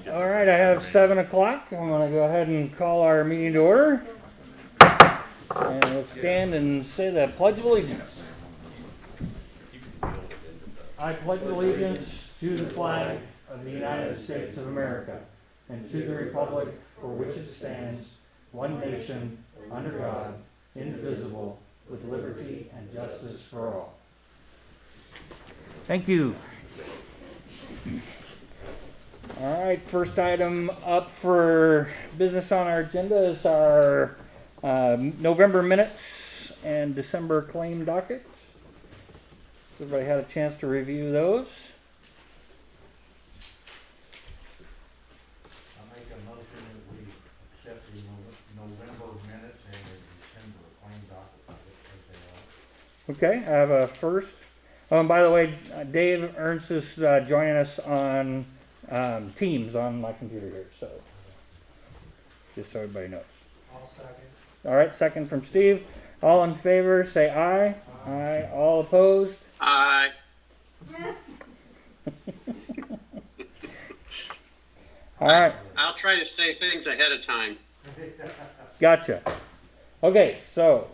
All right, I have 7 o'clock. I'm going to go ahead and call our meeting to order. And we'll stand and say the Pledge of Allegiance. I pledge allegiance to the flag of the United States of America and to the republic for which it stands, one nation, under God, indivisible, with liberty and justice for all. Thank you. All right, first item up for business on our agenda is our November minutes and December claim docket. Everybody had a chance to review those? I'll make a motion that we accept the November minutes and the December claim docket as they are. Okay, I have a first. Oh, and by the way, Dave Ernst is joining us on Teams on my computer here, so just so everybody knows. I'll second. All right, second from Steve. All in favor, say aye. Aye. All opposed? Aye. All right, I'll try to say things ahead of time. gotcha. Okay, so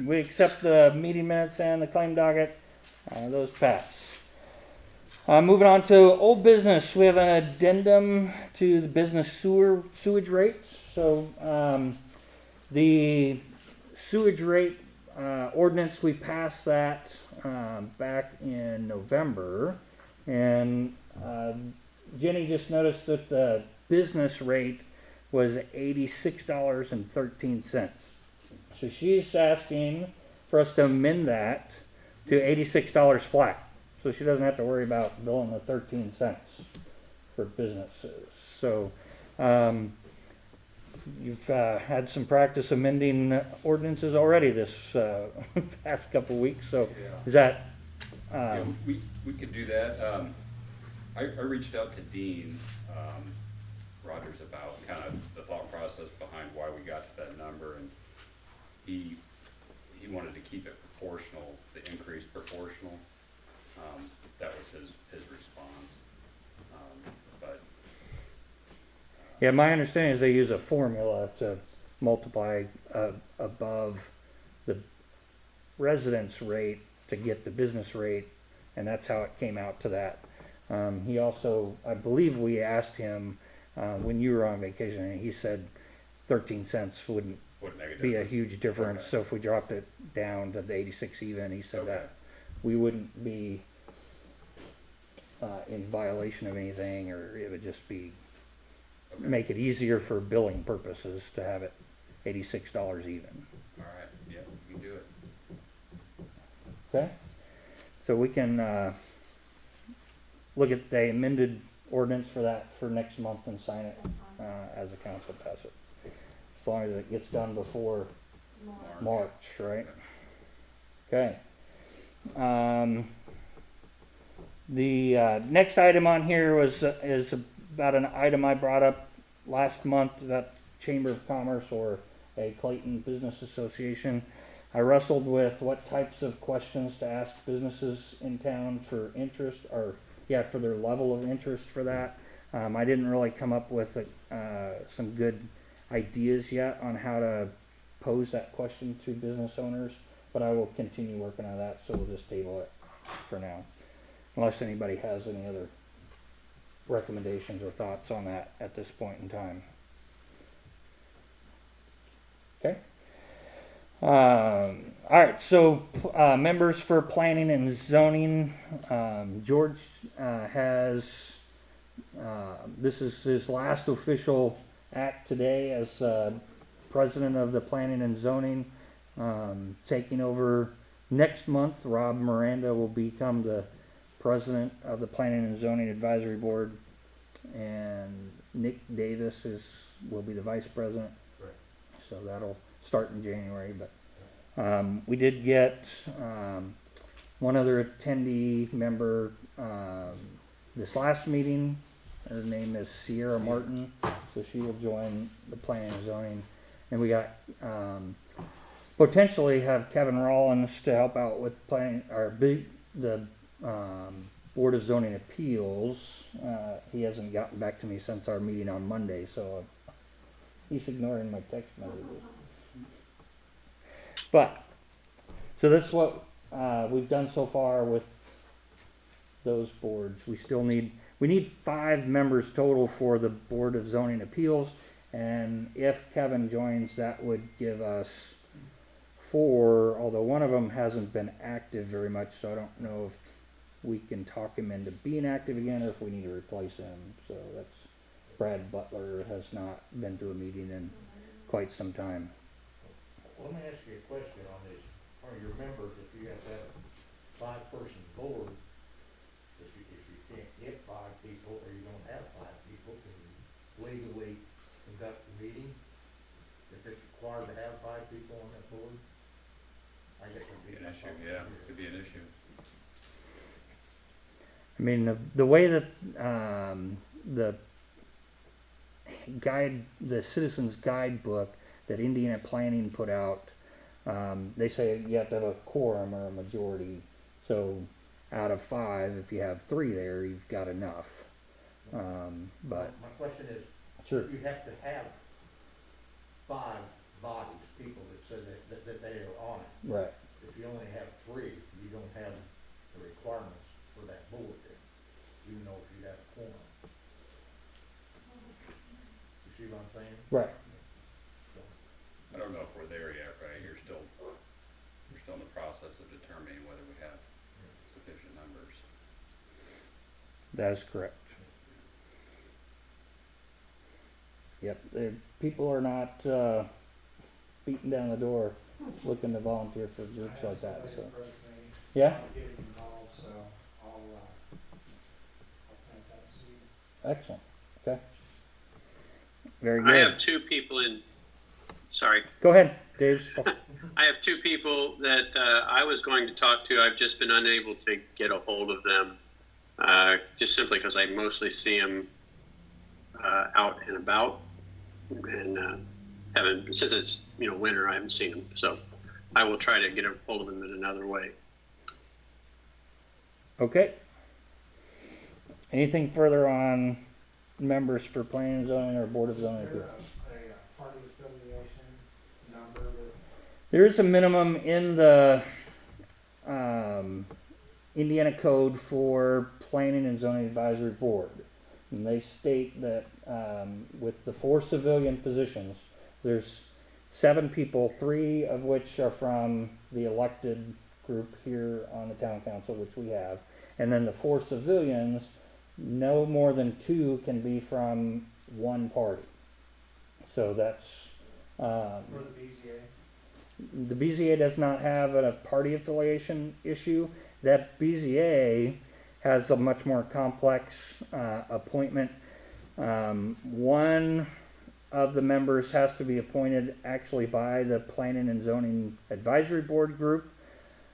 we accept the meeting minutes and the claim docket. Those pass. Moving on to old business, we have an addendum to the business sewage rates. So the sewage rate ordinance, we passed that back in November, and Jenny just noticed that the business rate was $86.13. So she's asking for us to amend that to $86 flat. So she doesn't have to worry about billing the 13 cents for businesses. So you've had some practice amending ordinances already this past couple weeks. So Yeah. is that? Yeah, we could do that. I reached out to Dean Rogers about kind of the thought process behind why we got to that number, and he wanted to keep it proportional, the increase proportional. That was his response. Yeah, my understanding is they use a formula to multiply above the residence rate to get the business rate, and that's how it came out to that. He also, I believe we asked him when you were on vacation, and he said 13 cents wouldn't make be a huge difference. Okay. So if we dropped it down to the 86 even, he said Okay. that we wouldn't be in violation of anything, or it would just be Okay. make it easier for billing purposes to have it $86 even. All right, yeah, we can do it. Okay? So we can look at the amended ordinance for that for next month and sign it as the council pass it. As long as it gets done before March, right? Okay. The next item on here is about an item I brought up last month about Chamber of Commerce or a Clayton Business Association. I wrestled with what types of questions to ask businesses in town for interest, or for their level of interest for that. I didn't really come up with some good ideas yet on how to pose that question to business owners, but I will continue working on that, so we'll just table it for now, unless anybody has any other recommendations or thoughts on that at this point in time. Okay. All right, so members for planning and zoning, George has, this is his last official act today as president of the planning and zoning. Taking over next month, Rob Miranda will become the president of the Planning and Zoning Advisory Board, and Nick Davis will be the vice president. Right. So that'll start in January. But we did get one other attendee member this last meeting. Her name is Sierra Martin, so she will join the Planning and Zoning. And we got potentially have Kevin Rollins to help out with planning, or the Board of Zoning Appeals. He hasn't gotten back to me since our meeting on Monday, so he's ignoring my text messages. But, so that's what we've done so far with those boards. We need 5 members total for the Board of Zoning Appeals, and if Kevin joins, that would give us 4, although one of them hasn't been active very much, so I don't know if we can talk him into being active again or if we need to replace him. So that's Brad Butler has not been to a meeting in quite some time. Let me ask you a question on this. For your members, if you have to have a 5-person board, if you can't get 5 people or you don't have 5 people, can you legally conduct the meeting? If it's required to have 5 people on that board? I guess it'd be An issue, yeah, could be an issue. I mean, the way that the Citizens Guidebook that Indiana Planning put out, they say you have to have a quorum or a majority. So out of 5, if you have 3 there, you've got enough. But my question is, sure, you have to have 5 bodies, people that say that they are on it. right. If you only have 3, you don't have the requirements for that board then, even though if you have a quorum. You see what I'm saying? Right. I don't know if we're there yet, right? We're still in the process of determining whether we have sufficient numbers. That is correct. Yep, people are not beating down the door looking to volunteer for groups like that. So, yeah, I'm getting involved, so I'll plant that seed. excellent. Okay, very I good. have 2 people in, sorry. Go ahead, Dave. I have 2 people that I was going to talk to. I've just been unable to get a hold of them, just simply because I mostly see them out and about, and haven't, since it's winter, I haven't seen them. So I will try to get a hold of them in another way. Okay. Anything further on members for planning and zoning or board of zoning Is there appeals? a party affiliation number that, There is a minimum in the Indiana Code for Planning and Zoning Advisory Board. And they state that with the 4 civilian positions, there's 7 people, 3 of which are from the elected group here on the town council, which we have. And then the 4 civilians, no more than 2 can be from one party. So that's for the BZA? the BZA does not have a party affiliation issue. That BZA has a much more complex appointment. One of the members has to be appointed actually by the Planning and Zoning Advisory Board group.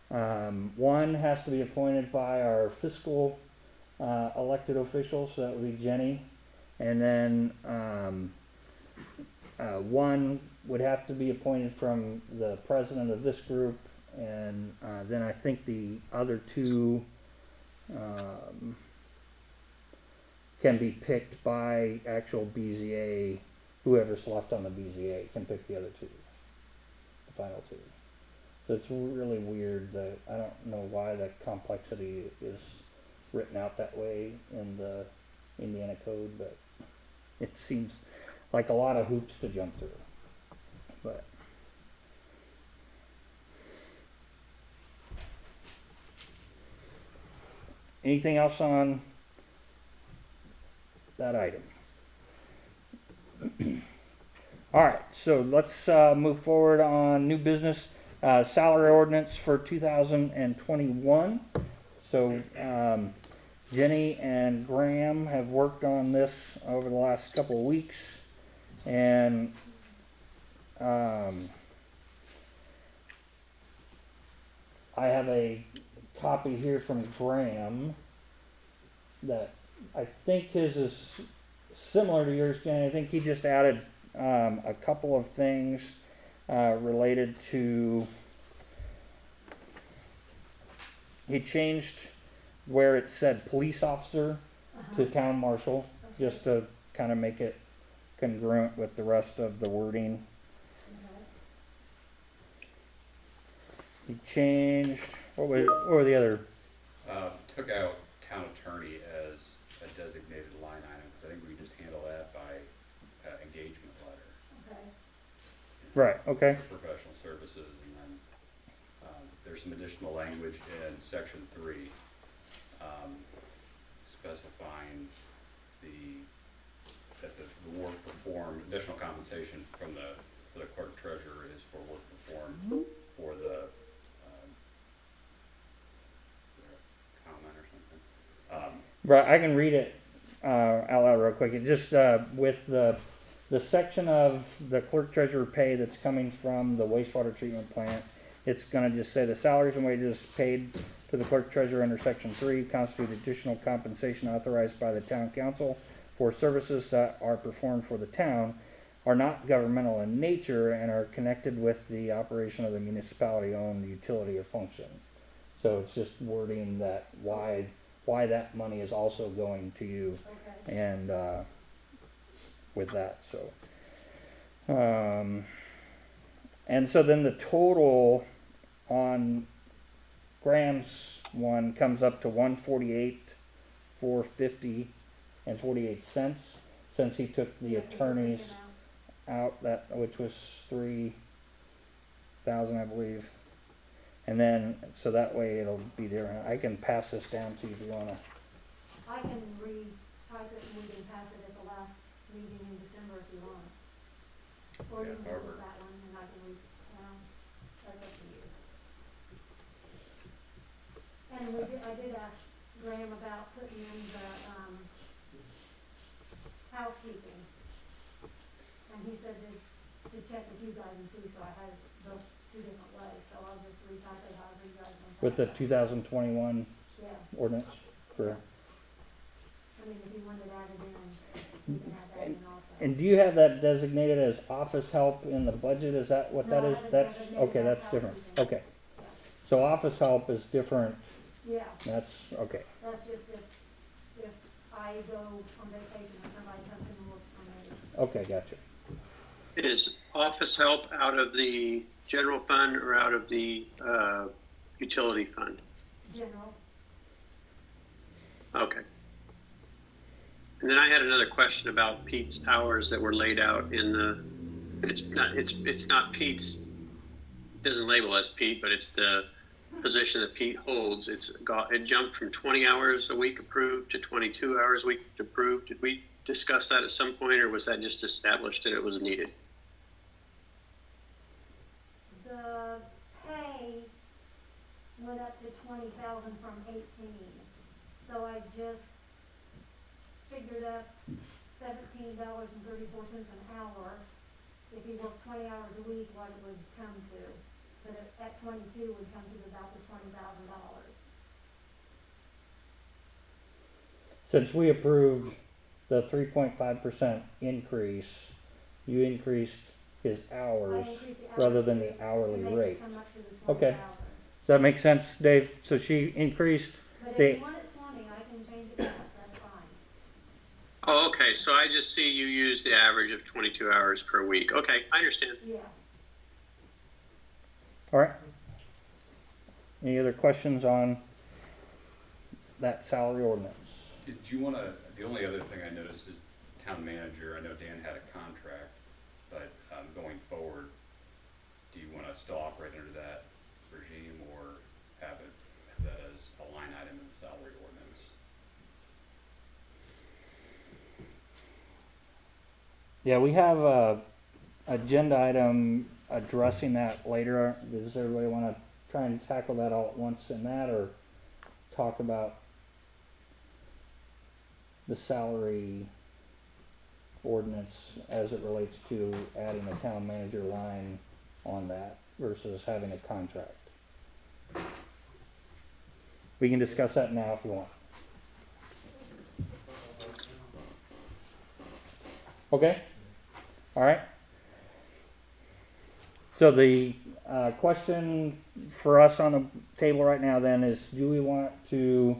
One has to be appointed by our fiscal elected officials, so that would be Jenny. And then one would have to be appointed from the president of this group, and then I think the other 2 can be picked by actual BZA. Whoever's left on the BZA can pick the other 2, the final 2. So it's really weird that I don't know why that complexity is written out that way in the Indiana Code, but it seems like a lot of hoops to jump through. But anything else on that item? All right, so let's move forward on new business salary ordinance for 2021. So Jenny and Graham have worked on this over the last couple of weeks, and I have a copy here from Graham that I think his is similar to yours, Jenny. I think he just added a couple of things related to, he changed where it said police officer to Uh-huh. town marshal, just to kind of make it congruent with the rest of the wording. Okay. He changed, what were the other? Took out town attorney as a designated line item, because I think we can just handle that by engagement letter. Okay. Right, okay. For professional services, and then, there's some additional language in section 3, specifying that the work performed, additional compensation for the clerk treasurer is for work performed for the, comment or something. Right, I can read it out loud real quick. It just with the section of the clerk treasurer pay that's coming from the wastewater treatment plant, it's going to just say the salaries and wages paid to the clerk treasurer under section 3 constitute additional compensation authorized by the town council for services that are performed for the town, are not governmental in nature, and are connected with the operation of the municipality owned utility or function. So it's just wording that why that money is also going to you, Okay. and with that, so and so then the total on Graham's one comes up to 148 450 and 48 cents, since he took the That's what attorneys you're taking out, that which was 3,000 I believe. And then, so that way it'll be there. I can pass this down to you if you wanna. I can retype it and we can pass it at the last meeting in December if you want. Or you Yeah, can go however. with that one and I can that's up to you. And I did ask Graham about putting in the, housekeeping. And he said to check with you guys and see, so I had those two different ways, so I'll just retype it however you guys want. With the that. 2021 Yeah, ordinance for. I mean, if you wanted added in, you can add that in also. And do you have that designated as office help in the budget? Is that what that No, I is? have it That's, designated okay, as that's different. housekeeping. Okay. So office help is different. Yeah, That's, okay. that's just if I go on vacation or somebody comes in and works for me. Okay, gotcha. Is office help out of the general fund or out of the utility fund? General, Okay. And then I had another question about Pete's hours that were laid out in the, it's not Pete's, doesn't label as Pete, but it's the position that Pete holds. It jumped from 20 hours a week approved to 22 hours a week approved. Did we discuss that at some point, or was that just established that it was needed? the pay went up to 20,000 from 18. So I just figured up $17.34 an hour. If you work 20 hours a week, what it would come to. But at 22 would come to about the $20,000. Since we approved the 3.5% increase, you increased his hours I increased the rather hours than to the hourly make it rate. come up to the Okay. 20,000. Does that make sense, Dave? So she increased But the, if you want it 20, I can change it back, that's fine. Oh, okay. So I just see you use the average of 22 hours per week. Okay, I understand. Yeah. all right. Any other questions on that salary ordinance? Did you want to, the only other thing I noticed is town manager, I know Dan had a contract, but going forward, do you want to still operate under that regime or have that as a line item in the salary ordinance? Yeah, we have a agenda item addressing that later. Does everybody want to try and tackle that all at once in that, or talk about the salary ordinance as it relates to adding a town manager line on that versus having a contract? We can discuss that now if you want. Okay? All right. So the question for us on the table right now then is, do we want to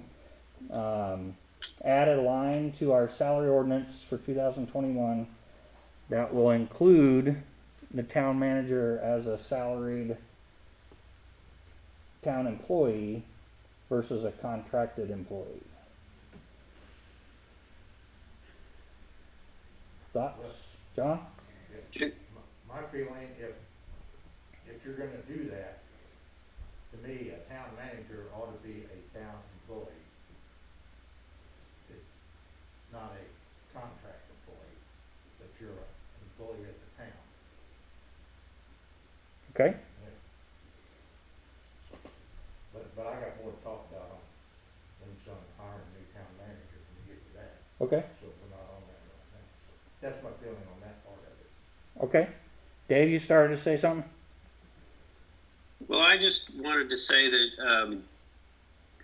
add a line to our salary ordinance for 2021 that will include the town manager as a salaried town employee versus a contracted employee. Thoughts, John? My feeling, if you're gonna do that, to me, a town manager ought to be a town employee. Not a contract employee, but you're an employee of the town. Okay. But I got more to talk about on when it's on hiring a new town manager when we get to that, Okay. so we're not on that right now. So that's my feeling on that part of it. Okay. Dave, you started to say something? Well, I just wanted to say that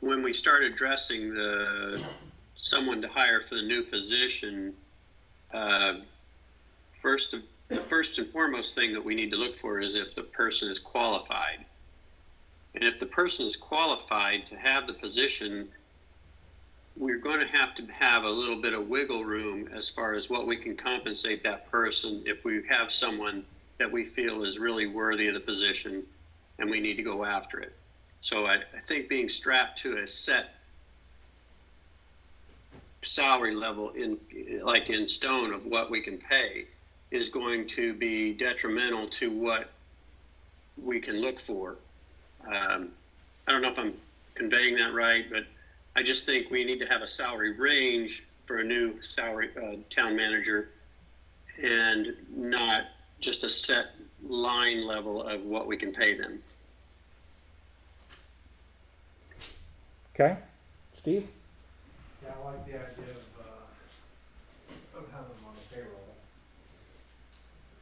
when we start addressing someone to hire for the new position, the first and foremost thing that we need to look for is if the person is qualified. And if the person is qualified to have the position, we're going to have a little bit of wiggle room as far as what we can compensate that person if we have someone that we feel is really worthy of the position and we need to go after it. So I think being strapped to a set salary level in stone of what we can pay is going to be detrimental to what we can look for. I don't know if I'm conveying that right, but I just think we need to have a salary range for a new salary town manager and not just a set line level of what we can pay them. Okay. Steve? Yeah, I like the idea of having them on the payroll.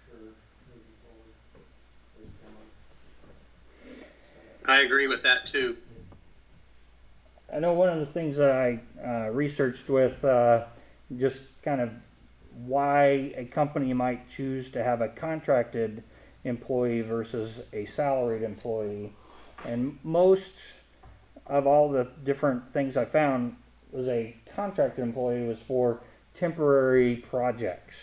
For sure, moving forward. I agree with that too. I know one of the things that I researched with just kind of why a company might choose to have a contracted employee versus a salaried employee. And most of all the different things I found was a contracted employee was for temporary projects,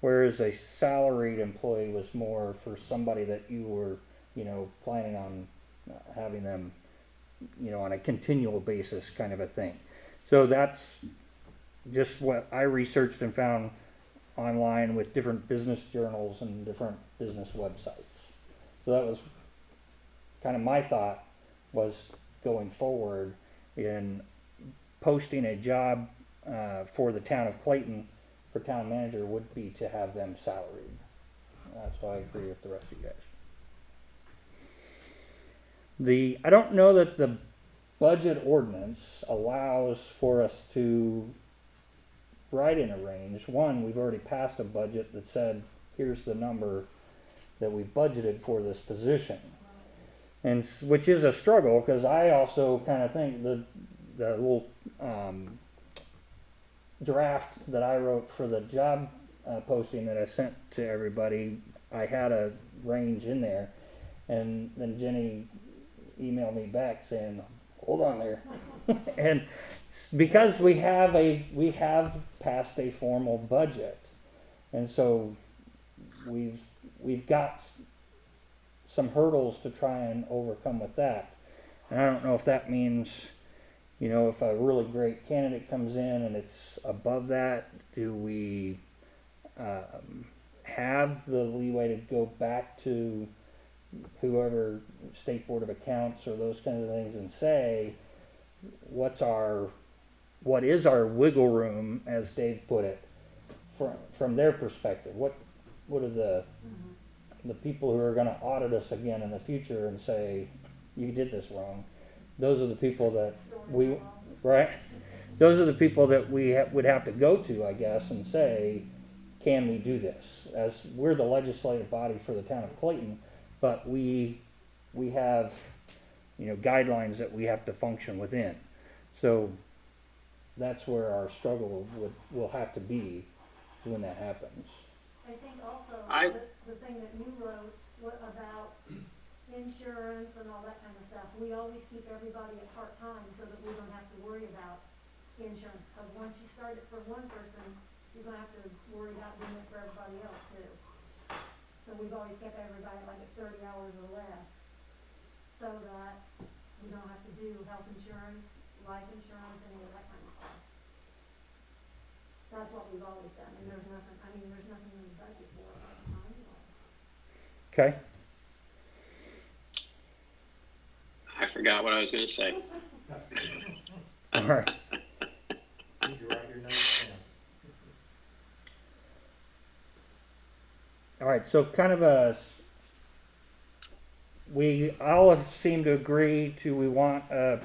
whereas a salaried employee was more for somebody that you were, planning on having them, on a continual basis kind of a thing. So that's just what I researched and found online with different business journals and different business websites. So that was kind of my thought was going forward in posting a job for the town of Clayton for town manager would be to have them salaried. That's why I agree with the rest of you guys. I don't know that the budget ordinance allows for us to write in a range. One, we've already passed a budget that said, here's the number that we've budgeted for this position. And which is a struggle because I also kind of think the little draft that I wrote for the job posting that I sent to everybody, I had a range in there, and then Jenny emailed me back saying, "Hold on there," and because we have passed a formal budget, and so we've got some hurdles to try and overcome with that. And I don't know if that means, if a really great candidate comes in and it's above that, do we have the leeway to go back to whoever, State Board of Accounts or those kinds of things, and say, what is our wiggle room, as Dave put it, from their perspective? What are the people who are going to audit us again in the future and say, you did this wrong? Those are the people that those are the people that we would have to go to, I guess, and say, can we do this? As we're the legislative body for the town of Clayton, but we have, guidelines that we have to function within. So that's where our struggle will have to be when that happens. I think also I- the thing that you wrote about insurance and all that kind of stuff, we always keep everybody at part-time so that we don't have to worry about insurance, cause once you start it for one person, you're gonna have to worry about doing it for everybody else too. So we've always kept everybody like at 30 hours or less, so that we don't have to do health insurance, life insurance, any of that kind of stuff. That's what we've always done, and there's nothing, I mean, there's nothing in the budget for it right now anyway. Okay, I forgot what I was gonna say. all right. Need to write your notes down. All right, so kind of we all seem to agree we want a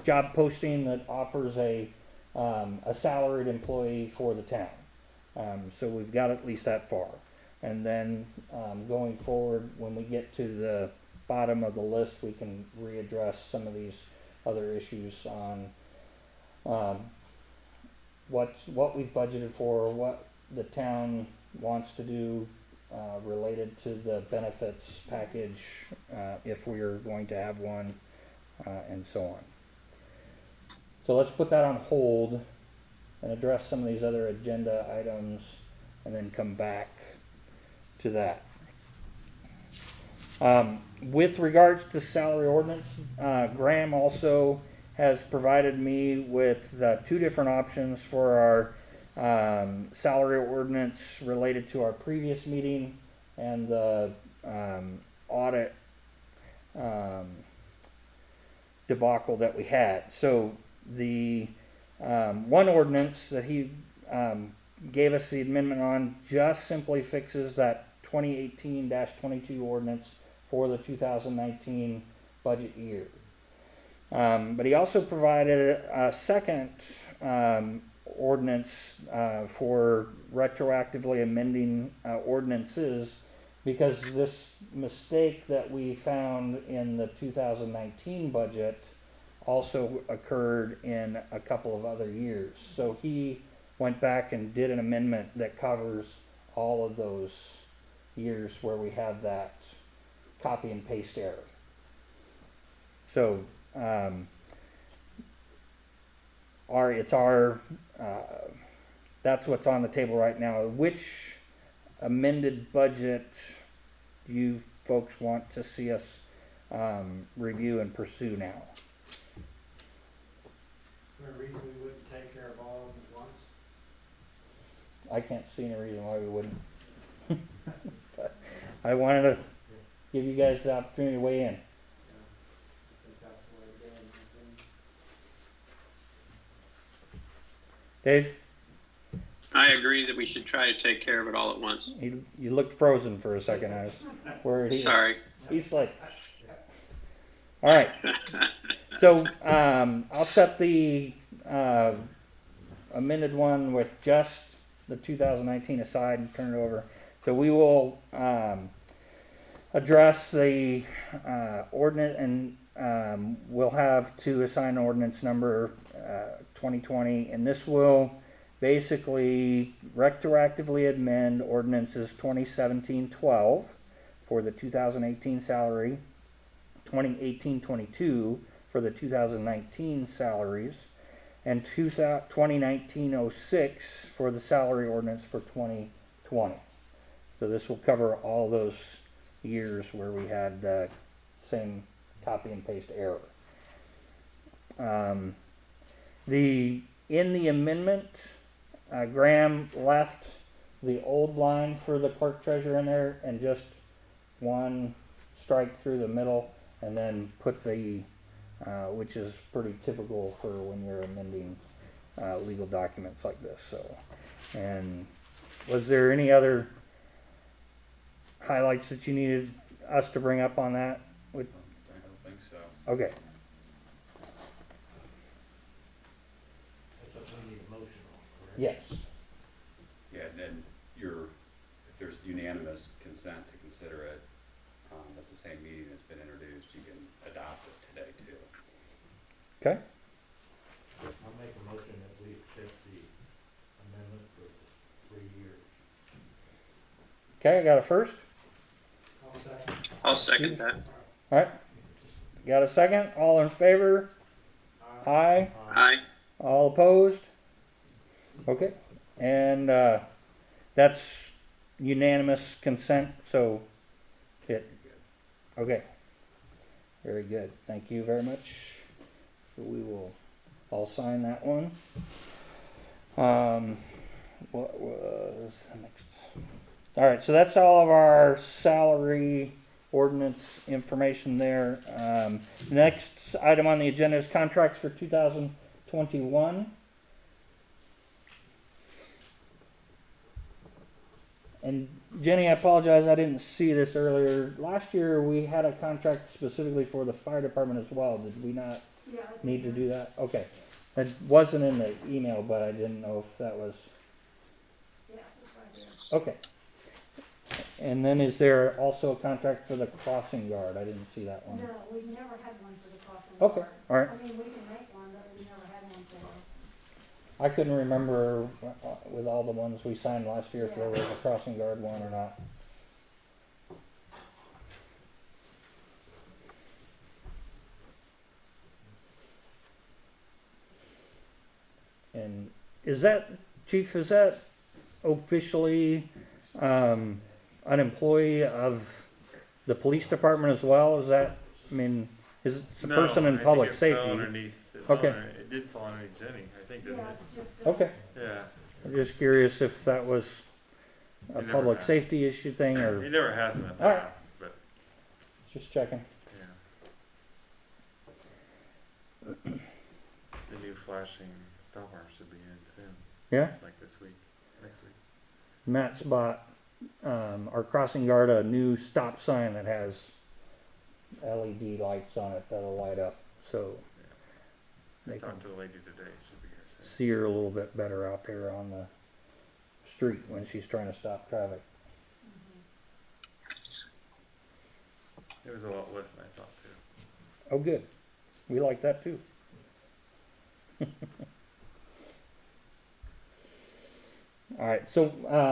job posting that offers a salaried employee for the town. So we've got at least that far. And then going forward, when we get to the bottom of the list, we can readdress some of these other issues on what we've budgeted for, what the town wants to do related to the benefits package, if we are going to have one, and so on. So let's put that on hold and address some of these other agenda items and then come back to that. With regards to salary ordinance, Graham also has provided me with 2 different options for our salary ordinance related to our previous meeting and the audit debacle that we had. So the one ordinance that he gave us the amendment on just simply fixes that 2018-22 ordinance for the 2019 budget year. But he also provided a second ordinance for retroactively amending ordinances, because this mistake that we found in the 2019 budget also occurred in a couple of other years. So he went back and did an amendment that covers all of those years where we have that copy and paste error. So that's what's on the table right now. Which amended budget do you folks want to see us review and pursue now? Is there a reason we wouldn't take care of all of them at once? I can't see any reason why we wouldn't. But I wanted to give you guys the opportunity to weigh in. I think that's the way to go, I think. Dave, I agree that we should try to take care of it all at once. you looked frozen for a second. I was worried. Sorry. He's like, all right. So I'll set the amended one with just the 2019 aside and turn it over. So we will address the ordinance, and we'll have to assign ordinance number 2020, and this will basically retroactively amend ordinances 2017-12 for the 2018 salary, 2018-22 for the 2019 salaries, and 2019-06 for the salary ordinance for 2020. So this will cover all those years where we had the same copy and paste error. In the amendment, Graham left the old line for the clerk treasurer in there and just one strike through the middle, and then put the which is pretty typical for when you're amending legal documents like this. So, and was there any other highlights that you needed us to bring up on that? I don't think so. Okay. That's what we need a motion on, correct? Yes. Yeah, and then if there's unanimous consent to consider it at the same meeting that's been introduced, you can adopt it today too. Okay. I'll make a motion that we accept the amendment for 3 years. Okay, I got a first. I'll second. I'll second that. All right. Got a second? All in favor? Aye. Aye. All opposed? Okay, and, that's unanimous consent, so okay. Very good, thank you very much. So we will all sign that one. What was the next? All right, so that's all of our salary ordinance information there. Next item on the agenda is contracts for 2021. And Jenny, I apologize, I didn't see this earlier. Last year, we had a contract specifically for the fire department as well. Did we not Yeah, it's need to in do that? Okay. It wasn't in the email, but I didn't know if that was, Yeah, it's right here. okay. And then is there also a contract for the crossing guard? I didn't see that one. No, we've never had one for the crossing Okay, guard. all right. I mean, we can make one, but we've never had one for them. I couldn't remember with all the ones we signed last year if there was a crossing guard one or not. And is that, Chief, is that officially an employee of the police department as well? Is that, I mean, is it a person in public safety? Okay. It did fall underneath Jenny, I think, didn't Yeah, it? it's just. Okay, Yeah. I'm just curious if that was a He never public has. safety issue thing He or never has in the All right. past, but, just checking. yeah. The new flashing stop arms should be in soon, Yeah? like this week, next week. Matt's bought our crossing guard a new stop sign that has LED lights on it that'll light up, so I they can talked to the lady today, she'll be here soon. see her a little bit better out there on the street when she's trying to stop traffic. It was a lot less than I thought too. Oh, good. We like that too. All right. So,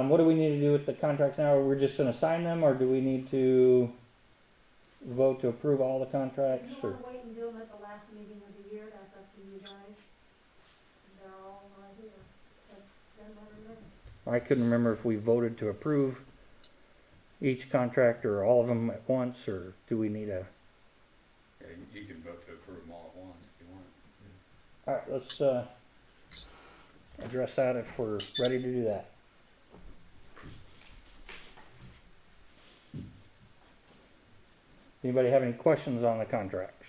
what do we need to do with the contracts now? We're just going to sign them, or do we need to vote to approve all the contracts? If you Or wanna wait and do them at the last meeting of the year, that's up to you guys. They're all right here. That's, then let her know. I couldn't remember if we voted to approve each contract or all of them at once, or do we need a? Yeah, you can vote to approve them all at once if you want. All right. Let's address that if we're ready to do that. Anybody have any questions on the contracts?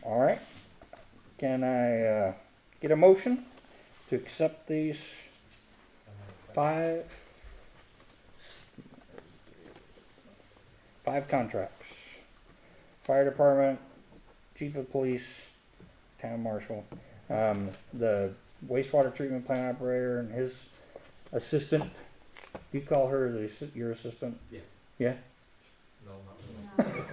All right. Can I get a motion to accept these five contracts? Fire department, chief of police, town marshal, the wastewater treatment plant operator and his assistant. You call her your assistant? Yeah. Yeah? No, not really. No.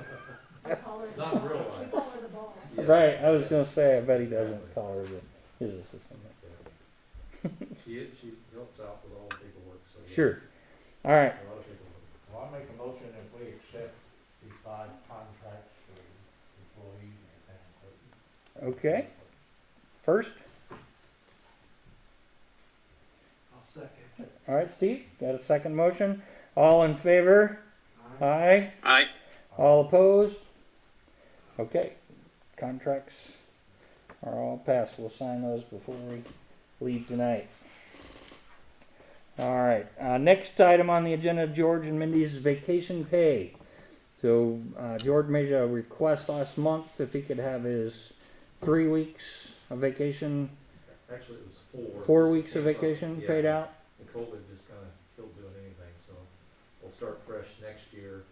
We call her the Not ball. real life. We call her the ball. Yeah. Right, I was gonna say, I bet he doesn't call her his assistant. She helps out with all the paperwork, so. yeah. Sure. All right, A lot of paperwork. Well, I make a motion if we accept these 5 contracts for employees and town clerk. okay. First, I'll second. all right, Steve, got a second motion? All in favor? Aye. Aye. All opposed? Okay, contracts are all passed. We'll sign those before we leave tonight. All right, next item on the agenda, George and Mindy's vacation pay. So, George made a request last month if he could have his 3 weeks of vacation, Actually, it was 4. 4 weeks of Yeah, vacation yeah, paid it's- out. And COVID just kinda killed doing anything, so we'll start fresh next year,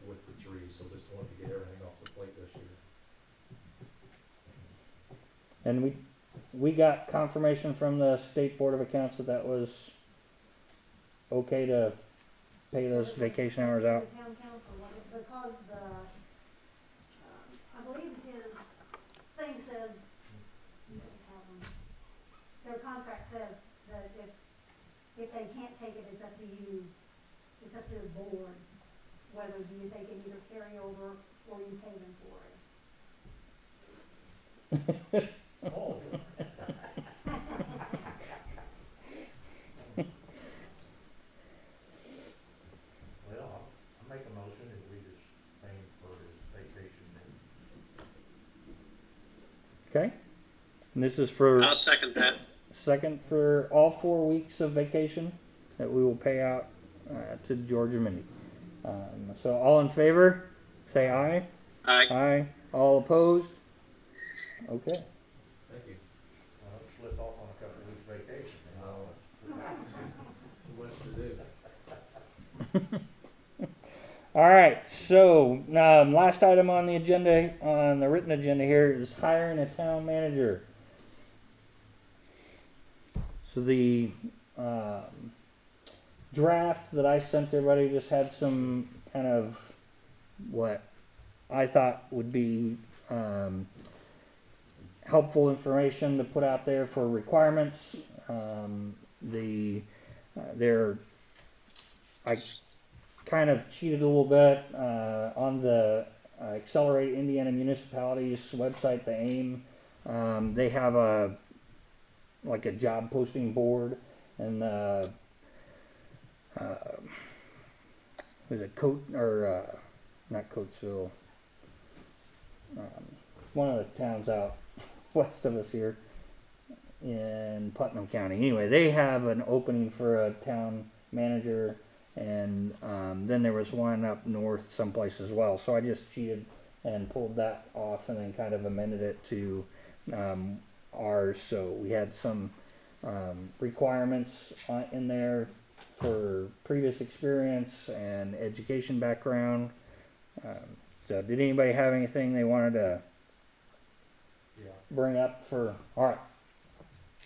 with the 3, so just wanted to get everything off the plate this year. And we got confirmation from the State Board of Accounts that that was okay to pay those vacation hours out. The town council wanted, because the, I believe his thing says if they can't take it, it's up to you, it's up to the board, whether they can either carry over or you pay them for it. Oh. Well, I'll make a motion and we just pay him for his vacation then. Okay? And this is for, I'll second that. second for all 4 weeks of vacation that we will pay out to George and Mindy. So all in favor, say aye. Aye. All opposed? Okay. Thank you. Slip off on a couple of weeks vacation and Too much to do. All right. So last item on the agenda, on the written agenda here, is hiring a town manager. So the draft that I sent to everybody just had some kind of what I thought would be helpful information to put out there for requirements. I kind of cheated a little bit on the Accelerate Indiana Municipalities website, the AIM. They have a job posting board, and was it not Coatesville, one of the towns out west of us here in Putnam County. Anyway, they have an opening for a town manager, and then there was one up north someplace as well. So I just cheated and pulled that off and then kind of amended it to ours. So we had some requirements in there for previous experience and education background. So did anybody have anything they wanted to yeah. bring up for? All right,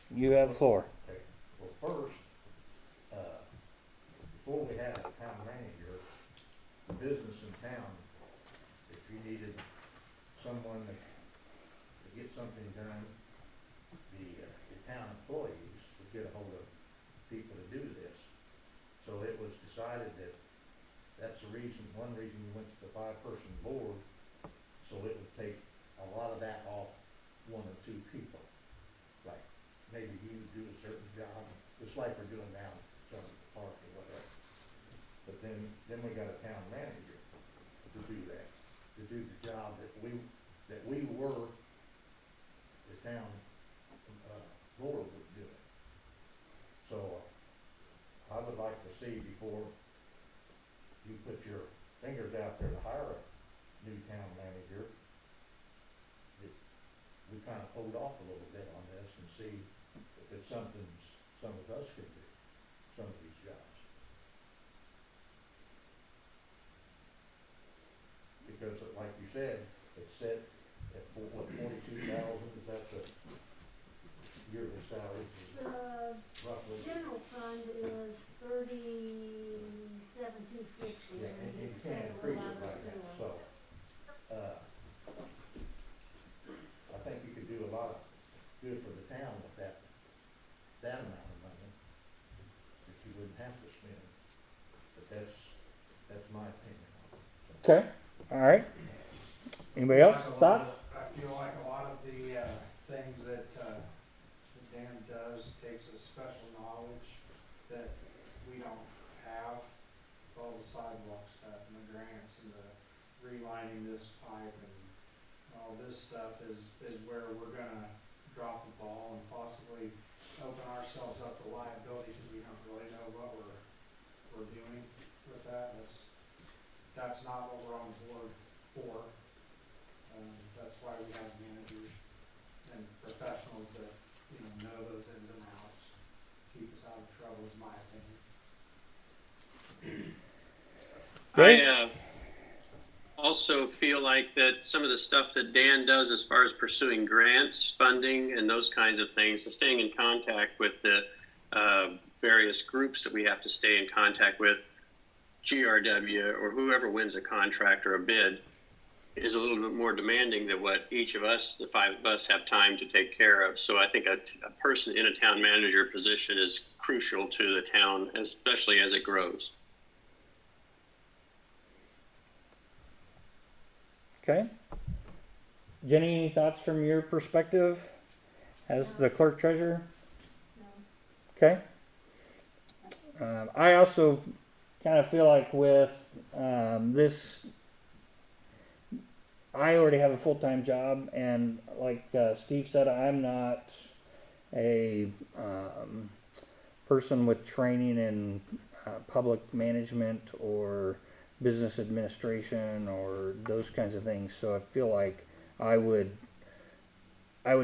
you have the floor. Okay. Well, first, before we had a town manager, the business in town, if you needed someone to get something done, the town employees would get a hold of people to do this. So it was decided that that's one reason we went to the 5-person board, so it would take a lot of that off 1 or 2 people. Like, maybe you do a certain job, just like we're doing now, some park or whatever. But then we got a town manager to do that, to do the job that we were, the town board was doing. So I would like to see, before you put your fingers out there to hire a new town manager, that we kind of hold off a little bit on this and see if it's something some of us can do, some of these jobs. Because like you said, it's set at $42,000, is that the yearly salary? The Roughly. general fund is 37,260. Yeah, and you can't increase it right now, so, I think you could do a lot of good for the town with that amount of money that you wouldn't have to spend. But that's my opinion on it. Okay. All right. Anybody else? Thoughts? I feel like a lot of the things that Dan does takes a special knowledge that we don't have. All the sidewalk stuff and the grants and the relining this pipe and all this stuff is where we're gonna drop the ball and possibly open ourselves up to liability because we don't really know what we're doing with that. That's not what we're on board for. That's why we have managers and professionals that know those ins and outs, keep us out of trouble, is my opinion. I also feel like that some of the stuff that Dan does as far as pursuing grants, funding, and those kinds of things, and staying in contact with the various groups that we have to stay in contact with, GRW or whoever wins a contract or a bid, is a little bit more demanding than what each of us, the five of us, have time to take care of. So I think a person in a town manager position is crucial to the town, especially as it grows. Okay. Jenny, any thoughts from your perspective as the clerk treasurer? No. Okay. I also kind of feel like with this, I already have a full-time job, and like Steve said, I'm not a person with training in public management or business administration or those kinds of things. So I feel like I would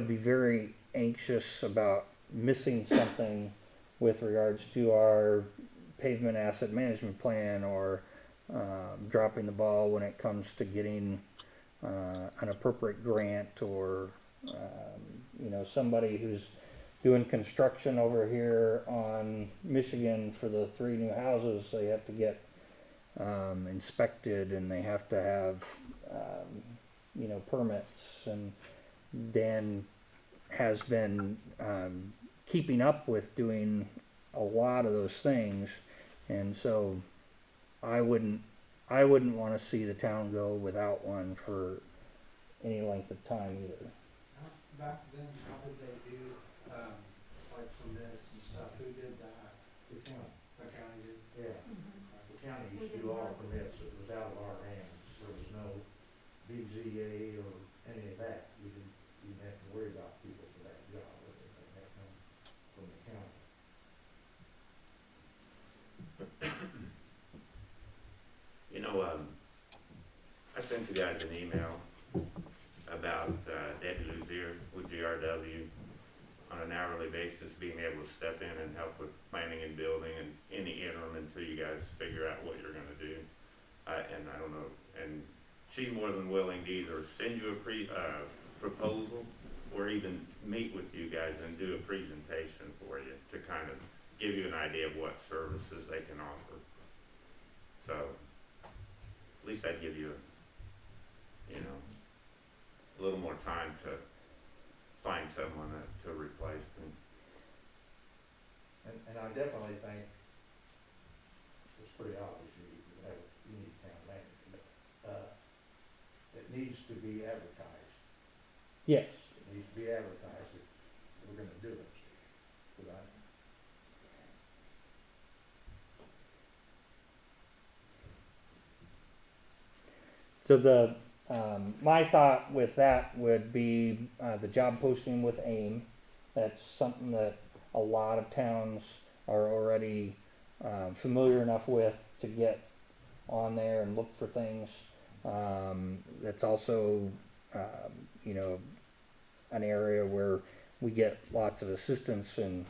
be very anxious about missing something with regards to our pavement asset management plan, or dropping the ball when it comes to getting an appropriate grant, or somebody who's doing construction over here on Michigan for the 3 new houses. They have to get inspected, and they have to have permits, and Dan has been keeping up with doing a lot of those things, and so I wouldn't want to see the town go without one for any length of time either. Back then, how did they do, like permits and stuff? Who did that? The county, The county did? yeah, the county used to do all permits, it was out of our hands, there was no BZA or any of that. You didn't have to worry about people for that job, or anything that come from the county. I sent you guys an email about Debbie Luzier with GRW on an hourly basis being able to step in and help with planning and building and in the interim until you guys figure out what you're gonna do. And I don't know, and she's more than willing to either send you a proposal or even meet with you guys and do a presentation for you to kind of give you an idea of what services they can offer. So, at least I'd give you a little more time to find someone to replace me. And I definitely think it's pretty obvious you need town manager, but it needs to be advertised. Yes. It needs to be advertised if we're gonna do it. But So the my thought with that would be the job posting with AIM. That's something that a lot of towns are already familiar enough with to get on there and look for things. That's also an area where we get lots of assistance and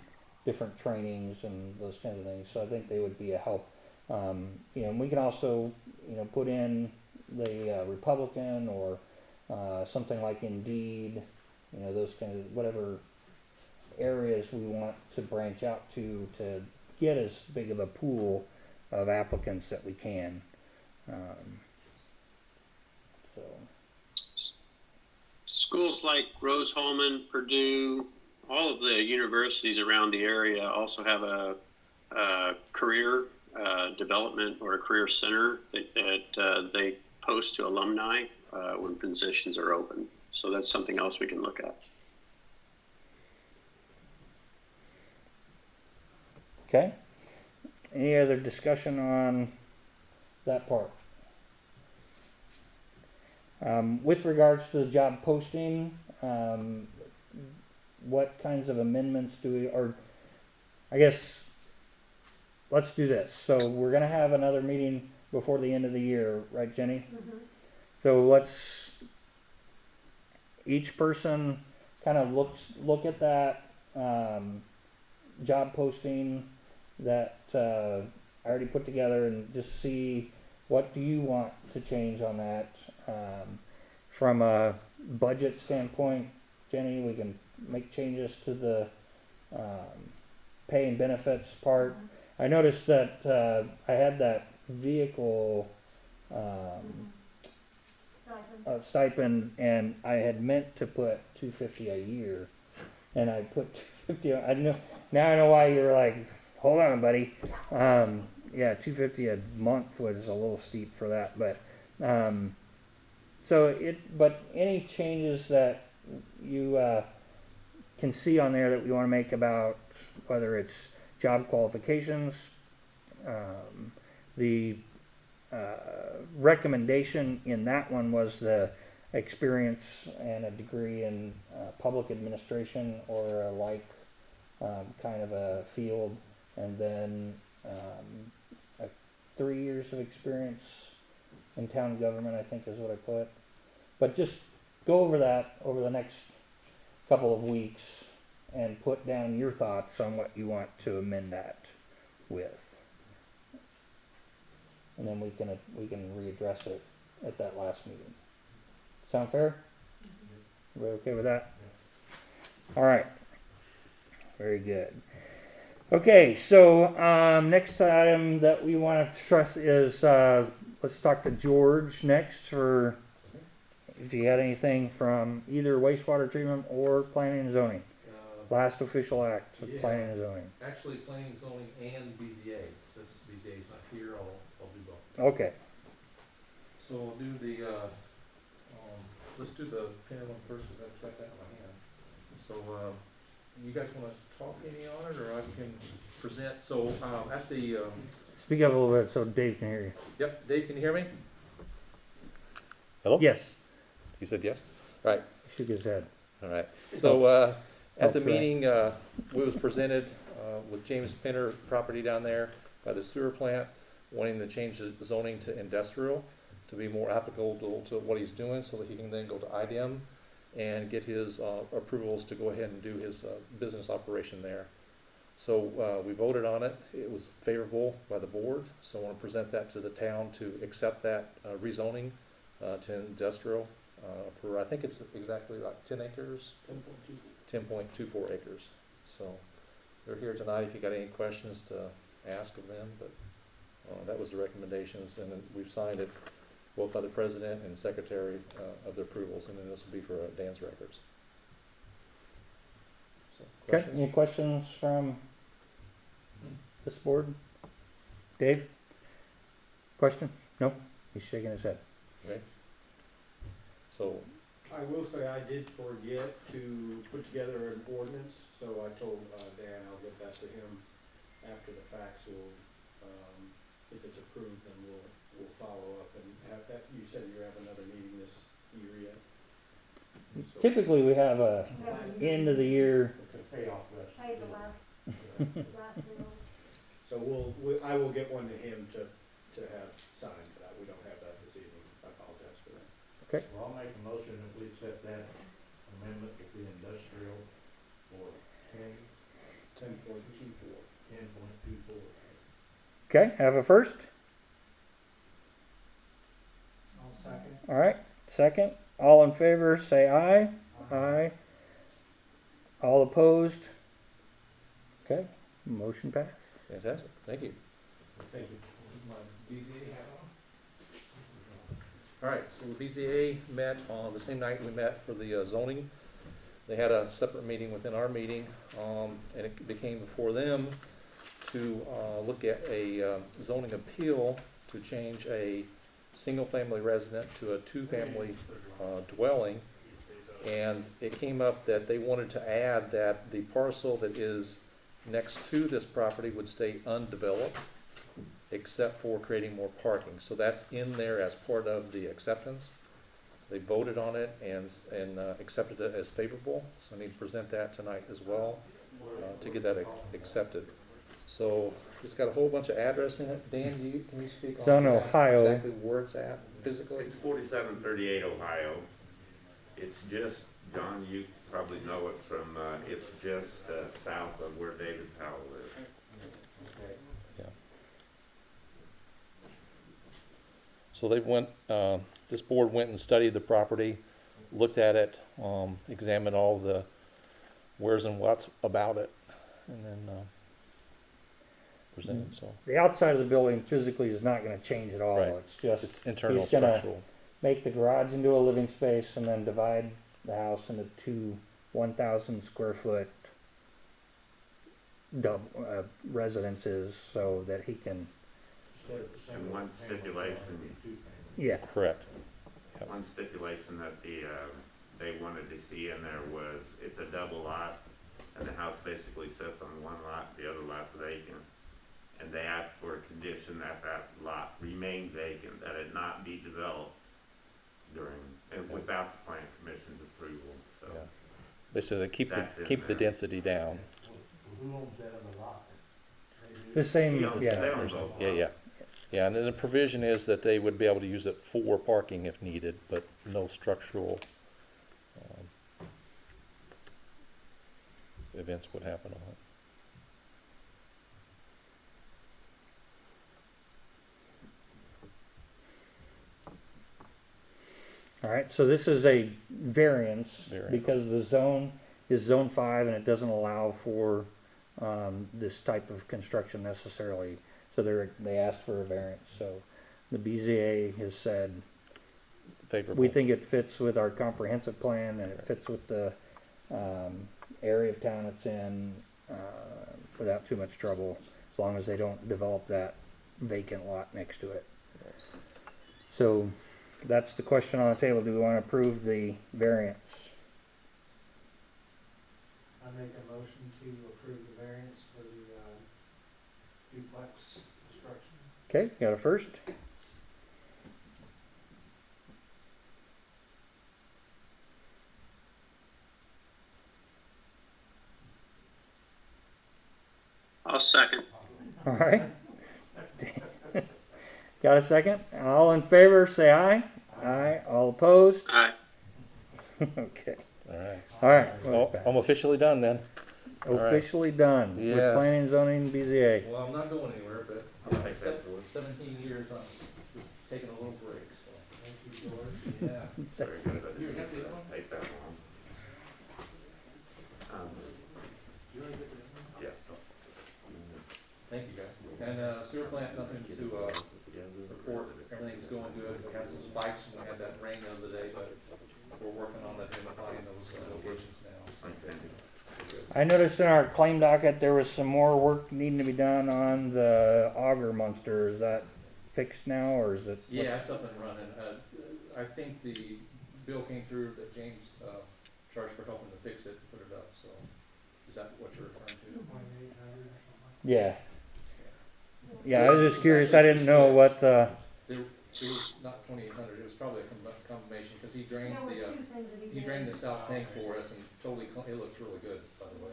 different trainings and those kinds of things. So I think they would be a help. And we can also put in the Republican, or something like Indeed, those kind of whatever areas we want to branch out to get as big of a pool of applicants that we can. So Schools like Rose-Hulman, Purdue, all of the universities around the area also have a career development or a career center that they post to alumni when positions are open. So that's something else we can look at. okay. Any other discussion on that part? With regards to the job posting, what kinds of amendments do we, or I guess, let's do this. So we're gonna have another meeting before the end of the year, right, Jenny? Mm-hmm. So let's, each person kind of look at that job posting that I already put together, and just see what do you want to change on that. From a budget standpoint, Jenny, we can make changes to the pay and benefits part. I noticed that I had that vehicle Stipend. stipend, and I had meant to put $250 a year, and I put $250. I know now. I know why you're like, hold on, buddy. Yeah, $250 a month was a little steep for that, but But any changes that you can see on there that we want to make about whether it's job qualifications, the recommendation in that one was the experience and a degree in public administration or a kind of a field, and then 3 years of experience in town government, I think is what I put. But just go over that over the next couple of weeks and put down your thoughts on what you want to amend that with. And then we can readdress it at that last meeting. Sound fair? Everybody okay with that? All right. Very good. Okay, so next item that we want to trust is let's talk to George next for if you had anything from either wastewater treatment or planning and zoning. Last official act of Yeah. planning and zoning. Actually, planning, zoning, and BZA. Since BZA's not here, I'll do both. Okay. So we'll do the, let's do the Pinner one first, because I've got that in my hand. So, you guys wanna talk any on it, or I can present? So, at the, Speak up a little bit so Dave can hear you. yep, Dave, can you hear me? Hello? Yes. You said yes? Right. He shook his head. All right. So, at the Oh, sorry. meeting, we was presented, with James Pinner property down there by the sewer plant, wanting to change the zoning to industrial to be more applicable to what he's doing, so that he can then go to IDM and get his, approvals to go ahead and do his, business operation there. So, we voted on it. It was favorable by the board, so I want to present that to the town to accept that, rezoning, to industrial, for, I think it's exactly like 10 acres. 10.24 acres. So they're here tonight if you got any questions to ask of them, but that was the recommendations, and then we've signed it both by the president and secretary of the approvals, and then this will be for Dan's records. So, Okay. Any questions from this board? Dave? Question? No? He's shaking his head. Okay. So, I will say I did forget to put together an ordinance, so I told Dan I'll get that to him after the fact, so if it's approved, then we'll follow up and have that. You said you have another meeting this year yet? So- Typically, we have a end of the year. Pay off less. Pay the last bill. So I will get one to him to have signed for that. We don't have that this evening. I apologize for that. Well, I'll make a motion that we accept that amendment to be industrial for 10.24. 10.24. Okay, have a first. I'll second. All right, second. All in favor, say aye. Aye. All opposed? Okay, motion passed. fantastic. Thank you. Thank you. My BZA hat on. All right, so the BZA met on the same night we met for the zoning. They had a separate meeting within our meeting, and it became before them to look at a zoning appeal to change a single-family resident to a two-family dwelling. And it came up that they wanted to add that the parcel that is next to this property would stay undeveloped, except for creating more parking. So that's in there as part of the acceptance. They voted on it and accepted it as favorable. So I need to present that tonight as well to get that accepted. So it's got a whole bunch of address in it. Dan, can you speak It's on that? Ohio. Exactly where it's at physically? It's 4738 Ohio. It's just, John, you probably know it from, it's just south of where David Powell lives. So they went, this board went and studied the property, looked at it, examined all the where's and what's about it, and then presented, so. The outside of the building physically is not gonna change at all. Right. It's just, It's internal he's gonna- structural. make the garage into a living space and then divide the house into two 1,000 square foot residences so that he can, Instead of the single And one family, stipulation- it'll be two family. yeah, Correct. One stipulation that they wanted to see in there was, it's a double lot, and the house basically sits on one lot, the other lot's vacant. And they asked for a condition that that lot remain vacant, that it not be developed and without the plan commission's approval, so. Yeah. Basically, That's in keep the there. density down. Who owns that other lot? They do? the same, He owns- they yeah. own both Yeah, lots. yeah. Yeah, and then the provision is that they would be able to use it for parking if needed, but no structural events would happen on it. Alright, so this is a variance Variance. because the zone is zone 5 and it doesn't allow for this type of construction necessarily. So they asked for a variance. So the BZA has said, Favorable. we think it fits with our comprehensive plan and it fits with the area of town it's in without too much trouble, as long as they don't develop that vacant lot next to it. So that's the question on the table. Do we want to approve the variance? I make a motion to approve the variance for the, duplex construction. Okay, got a first? I'll second. All right. Got a second? All in favor, say aye. Aye. All opposed? Aye. Okay. All right. All right. Well, I'm officially done then. all right. Officially done with Yes. planning and zoning BZA. Well, I'm not going anywhere, but I'll take that forward. 17 years, I'm just taking a little break, so. Thank you, George. Yeah. Very good, I You didn't have the other one? take that long. Yeah. Thank you, guys. And sewer plant, nothing to report. Everything's going good. We had some spikes when we had that rain the other day, but we're working on identifying those locations now. Okay. I noticed in our claim docket there was some more work needing to be done on the auger monster. Is that fixed now or is it? Yeah, it's up and running. I think the bill came through that James charged for helping to fix it, put it up, so. Is that what you're referring to? 2.800 or something. Yeah. Yeah, I was just curious. I didn't know what the. It was not 2,800, it was probably a combination, because he drained There was the, two things that he he did. drained the south tank for us and totally, it looks really good, by the way.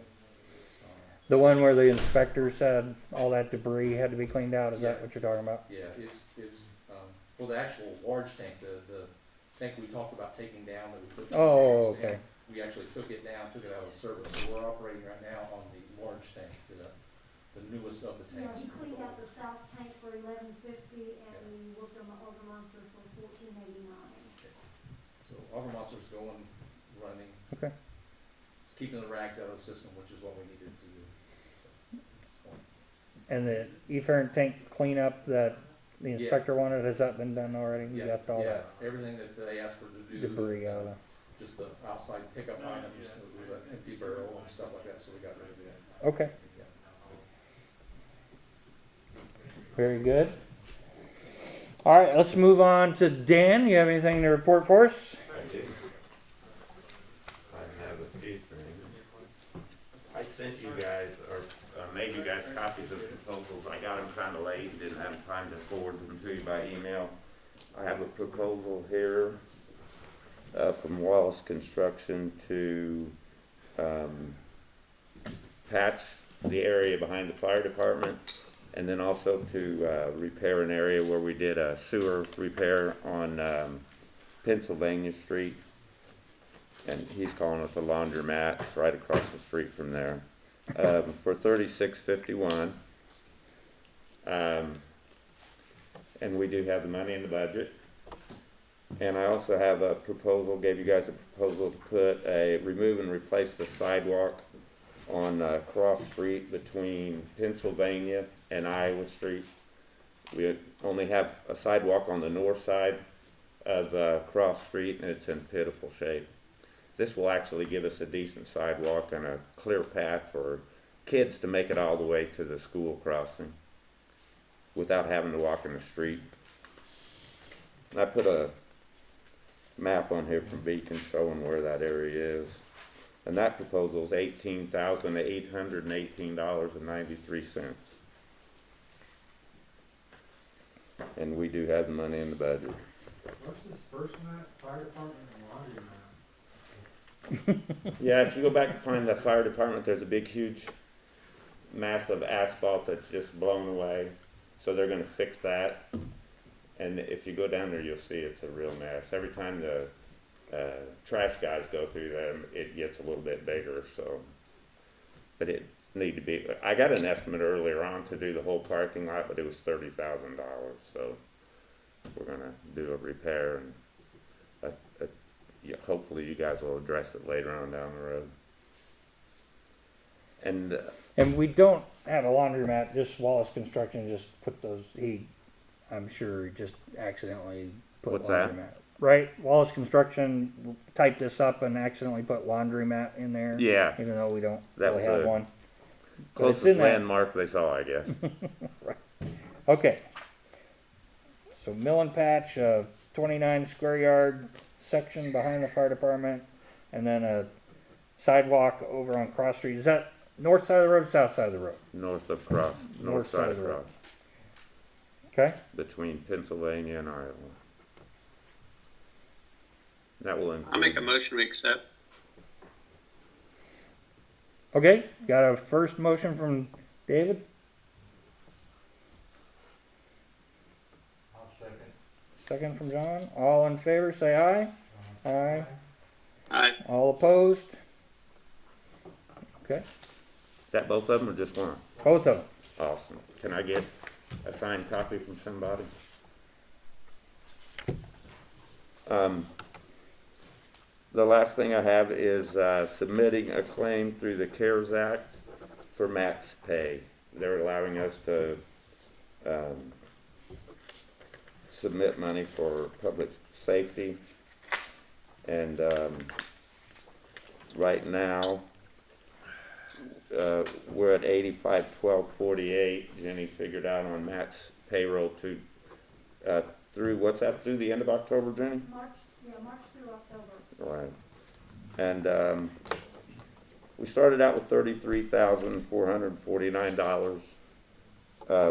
The one where the inspector said all that debris had to be cleaned out, is that Yeah. what you're talking about? Yeah, well, the actual large tank, the tank we talked about taking down that we put. Oh, tanks in, okay. We actually took it down, took it out of service, so we're operating right now on the large tank, the newest of the Yeah, tanks. he cleaned out the south tank for $11.50 and we worked on the auger monster for $14.89. So Auger Monster's going, running. Okay. It's keeping the rags out of the system, which is what we needed to do. And the efferent tank cleanup that the Yeah. inspector wanted, has that been done already? You Yeah, got all yeah, that everything that they asked for to do. debris out of there? Just the outside pickup items, it was an empty barrel and stuff like that, so we got rid of that. Okay, Yeah. very good. All right, let's move on to Dan. You have anything to report for us? I do. I have a few things. I sent you guys, or made you guys copies of proposals. I got them kinda late, didn't have time to forward them to you by email. I have a proposal here, from Wallace Construction to, patch the area behind the fire department. And then also to, repair an area where we did a sewer repair on, Pennsylvania Street. And he's calling it the laundromat, it's right across the street from there, for $36.51. And we do have the money in the budget. And I also have a proposal, gave you guys a proposal to put remove and replace the sidewalk on Cross Street between Pennsylvania and Iowa Street. We only have a sidewalk on the north side of Cross Street, and it's in pitiful shape. This will actually give us a decent sidewalk and a clear path for kids to make it all the way to the school crossing without having to walk in the street. And I put a map on here from Beacon showing where that area is. And that proposal is $18,818.93. And we do have the money in the budget. What's this first map, fire department and laundry map? Yeah, if you go back and find the fire department, there's a big, huge mass of asphalt that's just blown away. So they're gonna fix that. And if you go down there, you'll see it's a real mess. Every time the trash guys go through them, it gets a little bit bigger, so. But it need to be, I got an estimate earlier on to do the whole parking lot, but it was $30,000, so we're gonna do a repair and yeah, hopefully you guys will address it later on down the road. And And we don't have a laundromat, just Wallace Construction just put those, I'm sure he just accidentally put What's that? laundromat. Right, Wallace Construction typed this up and accidentally put laundromat in there. yeah, Even though we don't That really was have a one. But it's closest in that. landmark they saw, I guess. Okay. So mill and patch, 29 square yard section behind the fire department, and then a sidewalk over on Cross Street. Is that north side of the road, south side of the road? North of Cross, north side of the road. Cross, Okay, between Pennsylvania and Iowa. That will I'll make a include, motion we accept. okay, got a first motion from David, I'll second. second from John. All in favor, say aye. Aye. Aye. All opposed? Okay, is that both of them or just one? both of them. Awesome. Can I get a signed copy from somebody? The last thing I have is submitting a claim through the CARES Act for max pay. They're allowing us to submit money for public safety. And right now, we're at 85,1248. Jenny figured out on Matt's payroll to through what's that, through the end of October, Jenny? March through October. Right. And we started out with $33,449.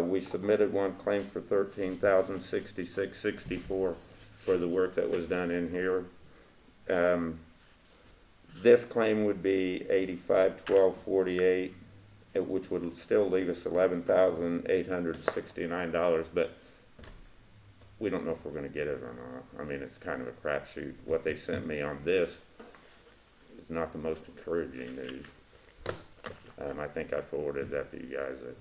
We submitted one claim for $13,066.64 for the work that was done in here. This claim would be $85,1248, which would still leave us $11,869, but we don't know if we're gonna get it or not. I mean, it's kind of a crapshoot. What they sent me on this is not the most encouraging news. I think I forwarded that to you guys, that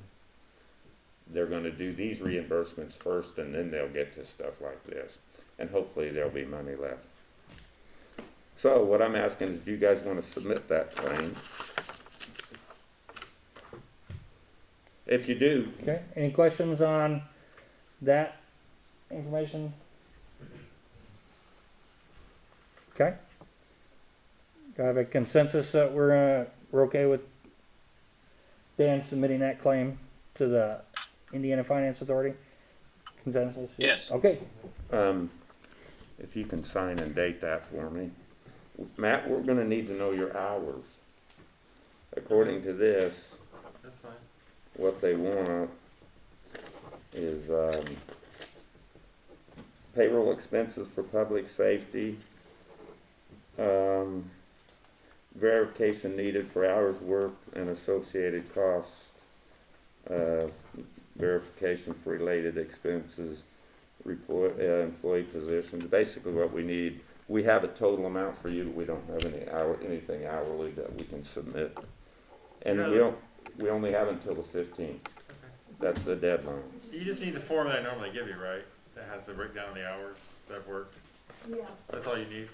they're gonna do these reimbursements first and then they'll get to stuff like this. And hopefully there'll be money left. So what I'm asking is, do you guys wanna submit that claim? If you do, Okay, any questions on that information? Okay. Do I have a consensus that we're okay with Dan submitting that claim to the Indiana Finance Authority? Consensus? Yes. Okay, if you can sign and date that for me. Matt, we're gonna need to know your hours. According to this, That's fine. what they want is, payroll expenses for public safety, verification needed for hours worked and associated costs, verification for related expenses, report, employee positions, basically what we need. We have a total amount for you, we don't have anything hourly that we can submit. And we only have until the 15th. That's the deadline. You just need the form that I normally give you, right? That has the breakdown of the hours that I've worked. Yeah. That's all you need?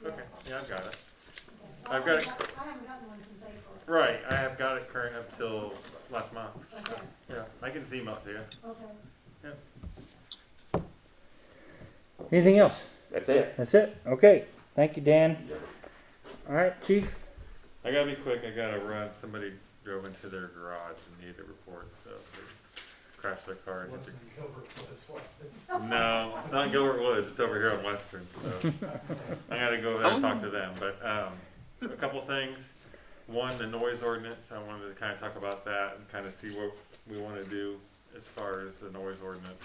Okay, yeah, I've got it. Okay. I've got it. I haven't gotten one since April. Right, I have got it current up till last month. Okay, Yeah, I can email it to you. okay. anything else? That's it. That's it? Okay, thank you, Dan. All right, chief? I gotta be quick, I gotta run. Somebody drove into their garage and needed a report, so they crashed their car. and hit Wasn't Gilbert Woods, was it? No, it's not Gilbert Woods, it's over here on Western, so I gotta go there and talk to them, but, a couple things. One, the noise ordinance, I wanted to kinda talk about that and kinda see what we wanna do as far as the noise ordinance.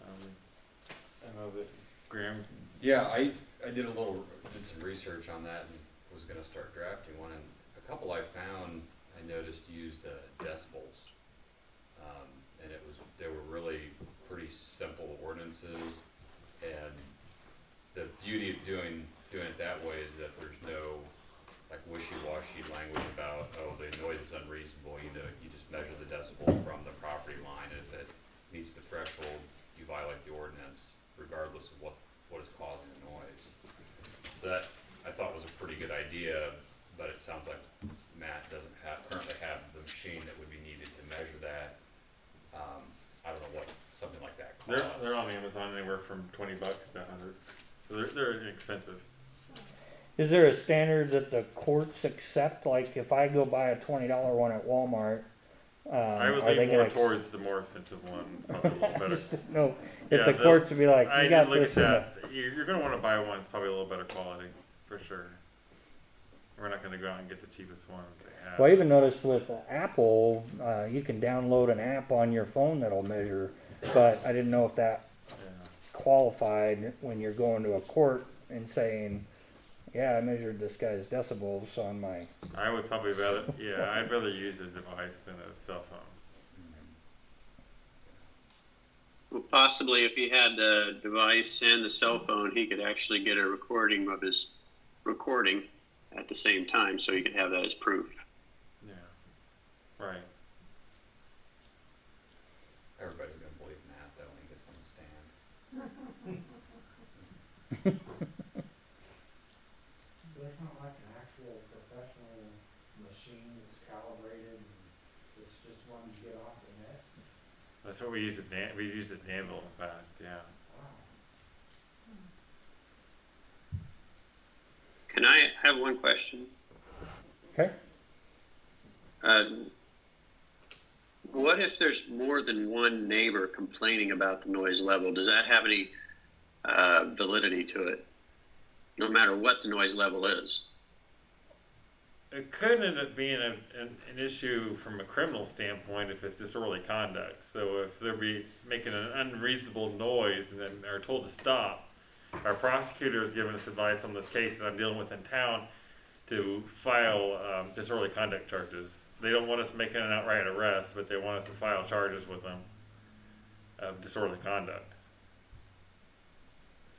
I know that Graham, Yeah, I did did some research on that and was gonna start drafting one, and a couple I found, I noticed used decibels. And they were really pretty simple ordinances, and the beauty of doing it that way is that there's no like wishy-washy language about, oh, the noise is unreasonable, you just measure the decibel from the property line, and if it meets the threshold, you violate the ordinance, regardless of what is causing the noise. So that, I thought, was a pretty good idea, but it sounds like Matt doesn't currently have the machine that would be needed to measure that. I don't know what something like that costs. they're on Amazon anywhere from $20 to $100, so they're inexpensive. Is there a standard that the courts accept? Like if I go buy a $20 one at Walmart, I would are they lean more gonna towards the more expensive one, probably a little better. No, if Yeah, the courts would be like, I you did got look this at in the that. You're gonna wanna buy one that's probably a little better quality, for sure. We're not gonna go out and get the cheapest one that they have. Well, I even noticed with Apple, you can download an app on your phone that'll measure, but I didn't know if that Yeah. qualified when you're going to a court and saying, yeah, I measured this guy's decibels on my, I would probably rather, yeah, I'd rather use a device than a cell phone. Well, possibly if he had the device and the cell phone, he could actually get a recording of his recording at the same time, so he could have that as proof. Yeah, right. Everybody's gonna believe Matt though when he gets on the stand. There's not like an actual professional machine that's calibrated and it's just one you get off the net. That's what we use at we used at Danville in the past, yeah. Wow. Can I have one question? okay? What if there's more than one neighbor complaining about the noise level? Does that have any validity to it? No matter what the noise level is? It could end up being an issue from a criminal standpoint if it's disorderly conduct. So if they're making an unreasonable noise and then are told to stop, our prosecutor has given us advice on this case that I'm dealing with in town to file disorderly conduct charges. They don't want us making an outright arrest, but they want us to file charges with them of disorderly conduct.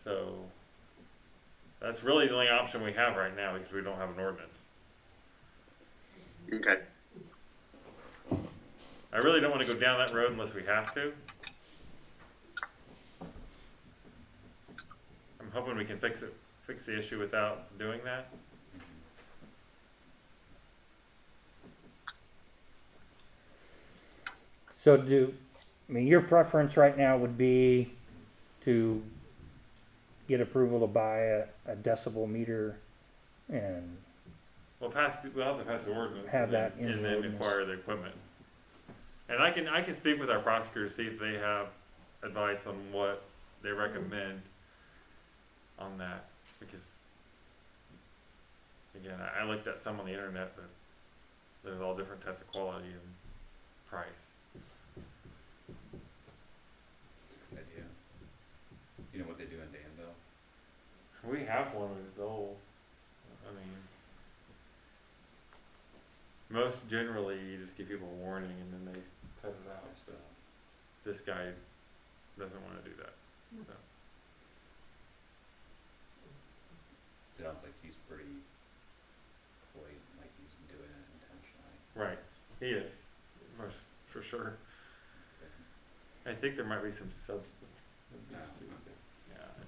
So that's really the only option we have right now because we don't have an ordinance. Okay. I really don't want to go down that road unless we have to. I'm hoping we can fix the issue without doing that. So your preference right now would be to get approval to buy a decibel meter and We'll have to pass the ordinance. Have that in and the then ordinance. acquire the equipment. And I can speak with our prosecutor to see if they have advice on what they recommend on that, because again, I looked at some on the internet, but there's all different types of quality and price. Good idea. You know what they do in Danville? We have one, but it's old. I mean, most generally you just give people a warning and then they cut it out. So this guy doesn't want to do that. So. Sounds like he's pretty blatant, like he's doing it intentionally. Right, he is, for sure. I think there might be some substance. No, okay. Yeah.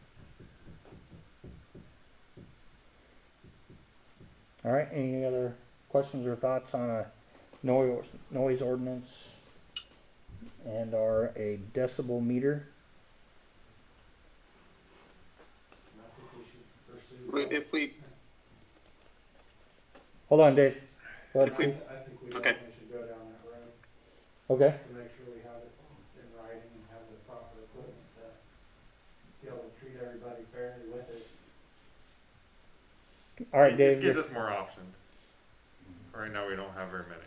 all right. Any other questions or thoughts on a noise ordinance and/or a decibel meter? if we, hold on, Dave. Go ahead, If we- Steve. I think we Okay. definitely should go down that road Okay, to make sure we have it in writing and have the proper equipment to be able to treat everybody fairly with it. all right, It Dave. just gives you're- us more options. Right now, we don't have very many.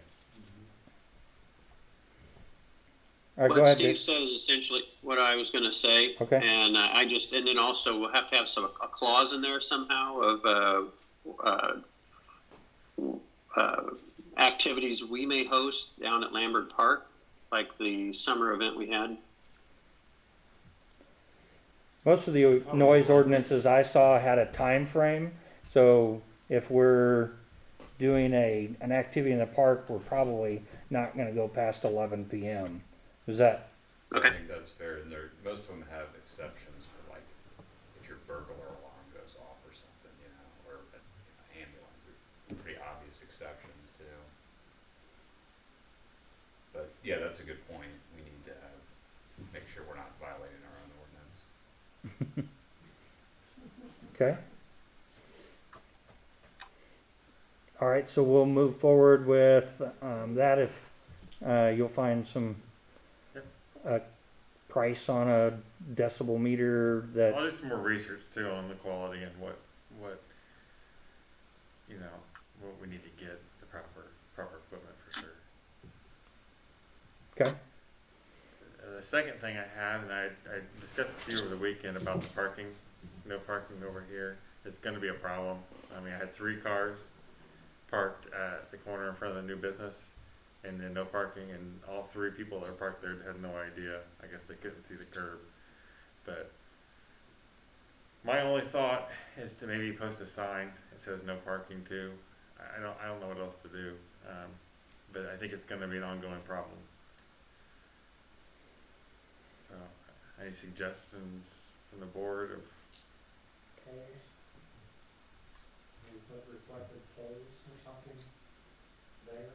All right, go what ahead, Steve Dave. said is essentially what I was gonna say. Okay. And and then also we'll have to have a clause in there somehow of, activities we may host down at Lambert Park, like the summer event we had. Most of the noise ordinances I saw had a time frame, so if we're doing an activity in the park, we're probably not gonna go past 11 p.m. Is that, Okay. I think that's fair, and most of them have exceptions for like, if your burglar alarm goes off or something, you know, or an ambulance, are pretty obvious exceptions too. But, yeah, that's a good point, we need to make sure we're not violating our own ordinance. okay? All right, so we'll move forward with that if you'll find some price on a decibel meter that, I'll do some more research too on the quality and what, you know, what we need to get the proper equipment for sure. okay? The second thing I have, and I discussed with you over the weekend about the parking, no parking over here. It's gonna be a problem. I mean, I had 3 cars parked at the corner in front of the new business, and then no parking, and all 3 people that were parked there had no idea. I guess they couldn't see the curb. But my only thought is to maybe post a sign that says no parking too. I don't know what else to do, but I think it's gonna be an ongoing problem. So, any suggestions from the board of, Poles. Maybe put reflective poles or something there.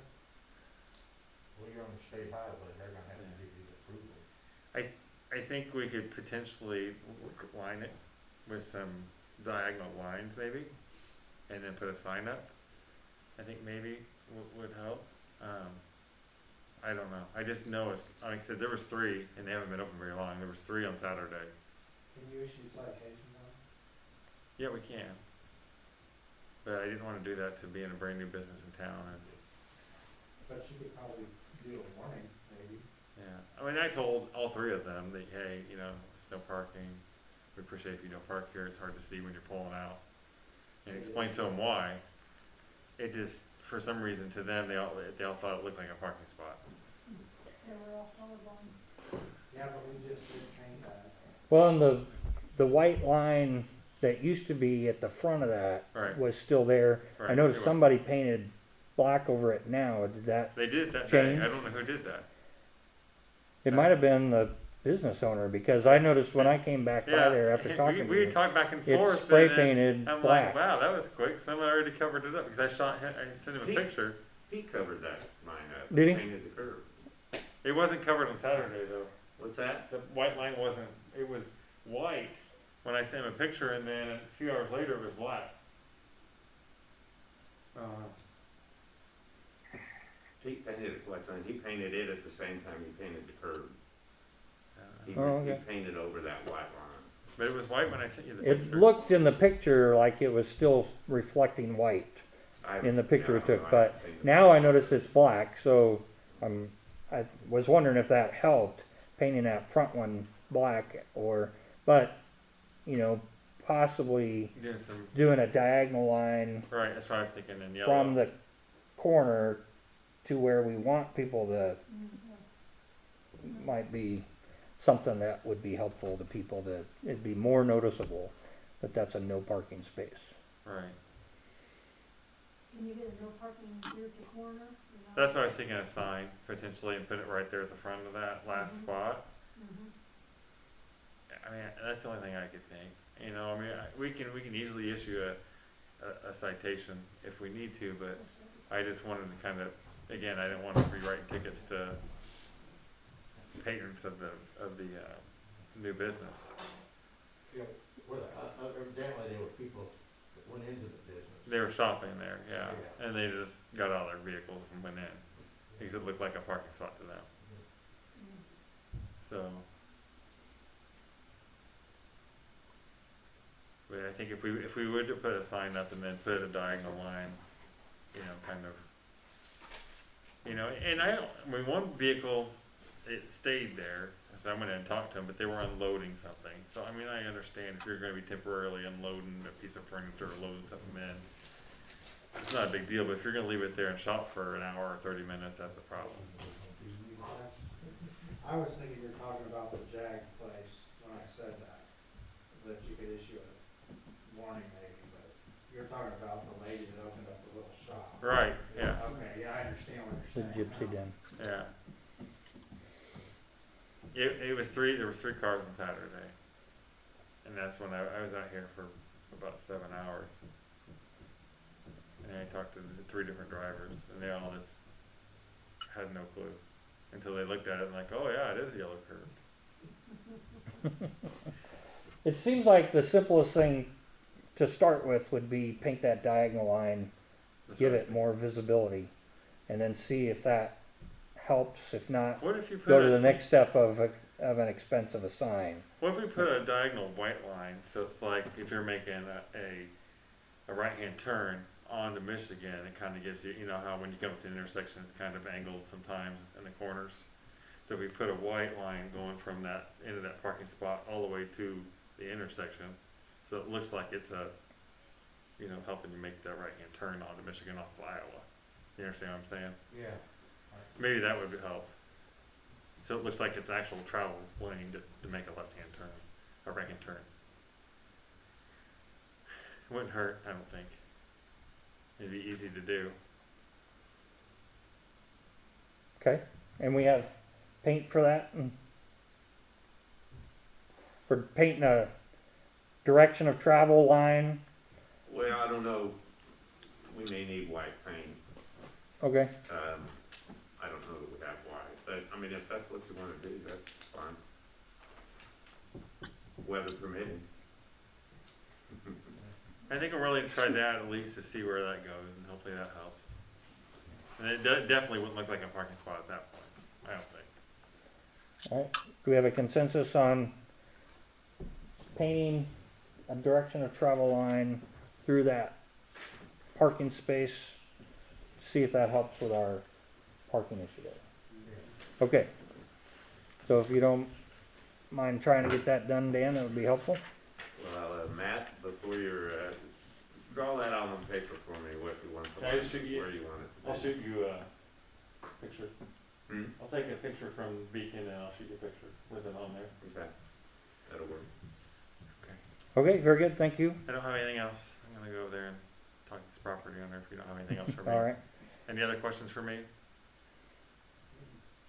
Well, you're on the state highway, they're gonna have to give you the approval. I think we could potentially line it with some diagonal lines maybe, and then put a sign up. I think maybe would help. I don't know. I just know it's, like I said, there was 3 and they haven't been open very long. There was 3 on Saturday. Can you issue citations on it? Yeah, we can. But I didn't want to do that to be in a brand new business in town. And, But you could probably do a warning, maybe. yeah, I mean, I told all 3 of them that, hey, you know, it's no parking. We appreciate if you don't park here. It's hard to see when you're pulling out. And explain to them why. It just, for some reason, to them, they all thought it looked like a parking spot. They were all colorblind. Yeah, but we just did paint that. Well, and the white line that used to be at the front of that Right. was still there. I Right, noticed it was. somebody painted black over it now. Did that, They did that day. Change? I don't know who did that. it might have been the business owner, because I noticed when I came back by there after we talking to we you, talked back and it's forth. spray and then painted I'm black. like, wow, that was quick. Someone already covered it up because I sent him a He- picture. He covered that line up. Did he? Painted the curb. It wasn't covered on Saturday though. What's that? The white line wasn't. It was white when I sent him a picture, and then a few hours later it was black. He painted it, what's on, he painted it at the same time he painted the curb. He, Oh, he okay. painted over that white line. But it was white when I sent you the It picture. looked in the picture like it was still reflecting white in the picture we I don't know, took, I but haven't seen the now I picture. notice it's black, so I was wondering if that helped, painting that front one black, but, you know, possibly Doing some doing a diagonal line right. That's what I was thinking in yellow. from the corner to where we want people to, might be something that would be helpful to people, that it'd be more noticeable that that's a no parking space. Right. Can you get a no parking rear to corner? That's what I was thinking, a sign potentially, and put it right there at the front of that last Mhm. spot. Mhm. I mean, that's the only thing I could think. You know, I mean, we can easily issue a citation if we need to, but I just wanted to kind of, again, I didn't want to be writing tickets to patrons of the new business. Well, evidently there were people that went were shopping there, yeah, and they just got out of their vehicles and went in, because it looked like a parking spot to them. So. But I think if we were to put a sign up and then put a diagonal line, kind of, and I mean, one vehicle, it stayed there, so I went in and talked to them, but they were unloading something. So, I mean, I understand if you're gonna be temporarily unloading a piece of furniture or loading something in, it's not a big deal, but if you're gonna leave it there and shop for an hour or 30 minutes, that's a problem. I was thinking you're talking about the Jag place when I said that you could issue a warning maybe, but you're talking about the lady that opened up the little shop. Right, yeah, Okay, yeah, I understand what The you're saying. Gypsy Den. yeah. There was three cars on Saturday, and that's when I was out here for about 7 hours. And I talked to the 3 different drivers, and they all just had no clue until they looked at it and like, oh yeah, it is a yellow curve. It seems like the simplest thing to start with would be paint that diagonal line, That's give what I it more visibility, and then see if that helps. If not, What if you put go to the next step of an expense of a sign. What if we put a diagonal white line, so it's like if you're making a right-hand turn onto Michigan, it kind of gives you, how when you come to the intersection, it's kind of angled sometimes in the corners. So if we put a white line going from that into that parking spot all the way to the intersection, so it looks like it's helping you make that right-hand turn onto Michigan off of Iowa. You understand what I'm saying? Yeah. Maybe that would help. So it looks like it's actual travel lane to make a left-hand turn, a right-hand turn. It wouldn't hurt, I don't think. It'd be easy to do. Okay, and we have paint for that, and for painting a direction of travel line. Well, I don't know, we may need white paint. Okay, I don't know that we have white, but, I mean, if that's what you wanna do, that's fine. Weather permitting. I think we're willing to try that at least to see where that goes, and hopefully that helps. And it definitely wouldn't look like a parking spot at that point, I don't think. all right. Do we have a consensus on painting a direction of travel line through that parking space? See if that helps with our parking issue there. Okay. So if you don't mind trying to get that done, Dan, that would be helpful. Well, Matt, before you're, draw that out on paper for me, what you want, Can I just shoot you- where you want it. I'll shoot you a picture. Hmm? I'll take a picture from Beacon and I'll shoot you a picture with it on there. Okay, that'll work. Okay, very good, thank you. I don't have anything else. I'm gonna go over there and talk to this property owner if you don't have anything else for me. All right. Any other questions for me?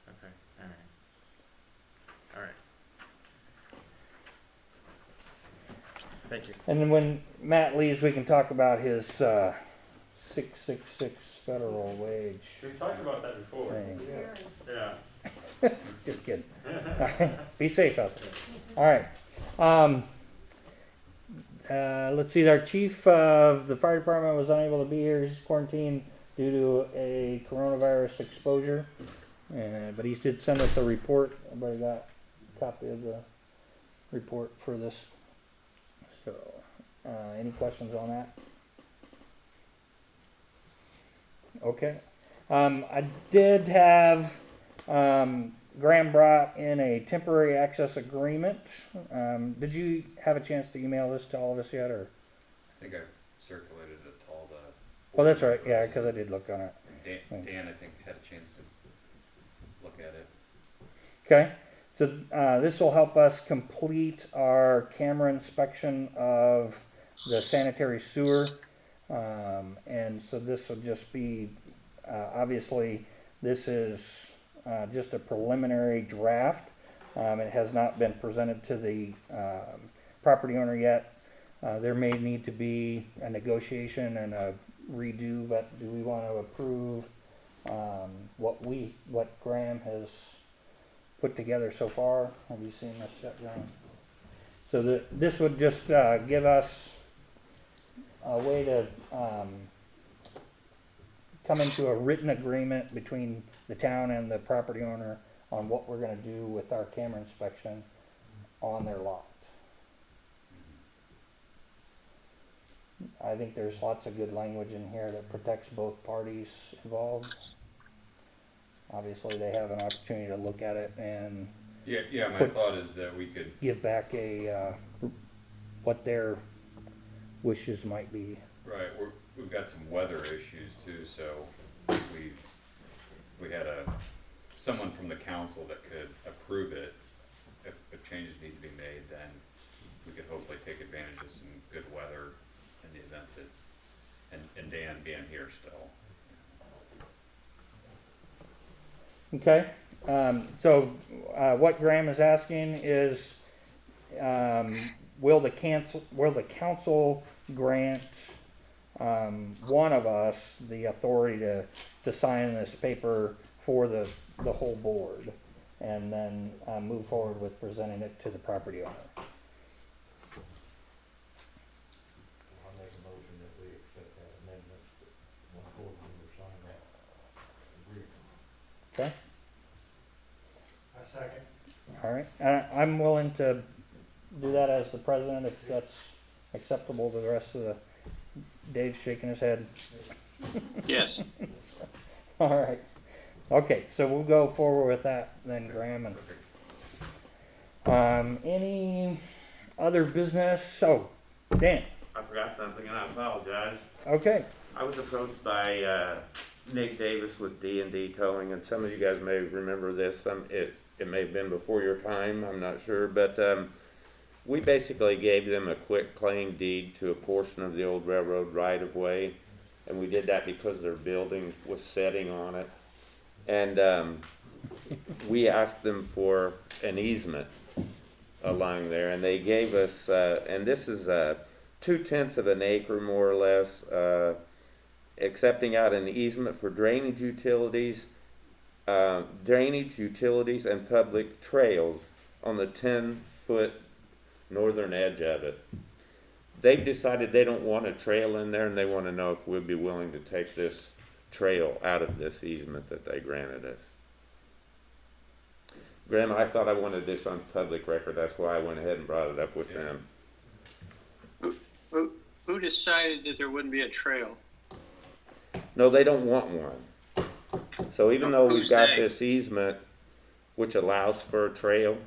Okay, alright. Alright. Thank you. And then when Matt leaves, we can talk about his 666 federal wage We've talked about that before. thing. Yeah. Just kidding. All right. Be safe out there. All right. Let's see. Our chief of the fire department was unable to be here. He's quarantined due to a coronavirus exposure. But he did send us a report. Everybody got a copy of the report for this. So, any questions on that? Okay. I did have Graham brought in a temporary access agreement. Did you have a chance to email this to all of us yet, or? I think I circulated it to all the. Oh, that's right. Yeah, because I did look on it. Dan, I think, had a chance to look at it. Okay. So this will help us complete our camera inspection of the sanitary sewer. And so this will just be, obviously, this is just a preliminary draft. It has not been presented to the property owner yet. There may need to be a negotiation and a redo, but do we want to approve what Graham has put together so far? Have you seen this yet, John? So this would just give us a way to, come into a written agreement between the town and the property owner on what we're gonna do with our camera inspection on their lot. I think there's lots of good language in here that protects both parties involved. Obviously, they have an opportunity to look at it and Yeah, my Put- thought is that we could, give back what their wishes might be. right, we've got some weather issues too, so we had someone from the council that could approve it. If changes need to be made, then we could hopefully take advantage of some good weather in the event that, and Dan being here still. Okay, so what Graham is asking is, will the council grant one of us the authority to sign this paper for the whole board, and then move forward with presenting it to the property owner? I'll make a motion that we accept that amendment, that one board member sign that agreement. Okay, A second. all right, I'm willing to do that as the president if that's acceptable to the rest of the, Dave's shaking his head. Yes. All right. Okay, so we'll go forward with that then, Graham. And any other business? So, Dan. I forgot something and I apologize. Okay. I was approached by Nick Davis with D&D Towing, and some of you guys may remember this. It may have been before your time, I'm not sure, but we basically gave them a quit claim deed to a portion of the old railroad right-of-way, and we did that because their building was setting on it. And we asked them for an easement along there, and they gave us, and this is 2/10 of an acre more or less, accepting out an easement for drainage utilities and public trails on the 10-foot northern edge of it. They've decided they don't want a trail in there, and they want to know if we'd be willing to take this trail out of this easement that they granted us. Graham, I thought I wanted this on public record, that's why I went ahead and brought it up with them. Who decided that there wouldn't be a trail? No, they don't want one. So even though we've Who's got they? this easement, which allows for a trail,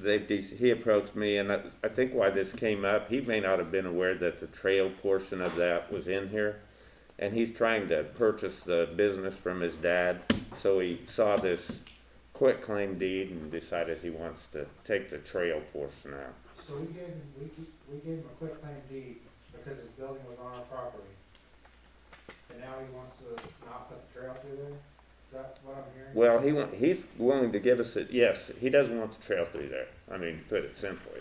he approached me, and I think why this came up, he may not have been aware that the trail portion of that was in here, and he's trying to purchase the business from his dad, so he saw this quitclaim deed and decided he wants to take the trail portion out. So we gave him a quick claim deed because his building was on our property. And now he wants to not put the trail through there? Is that what I'm hearing? Well, he's willing to give us yes, he doesn't want the trail through there, I mean, to put it simply.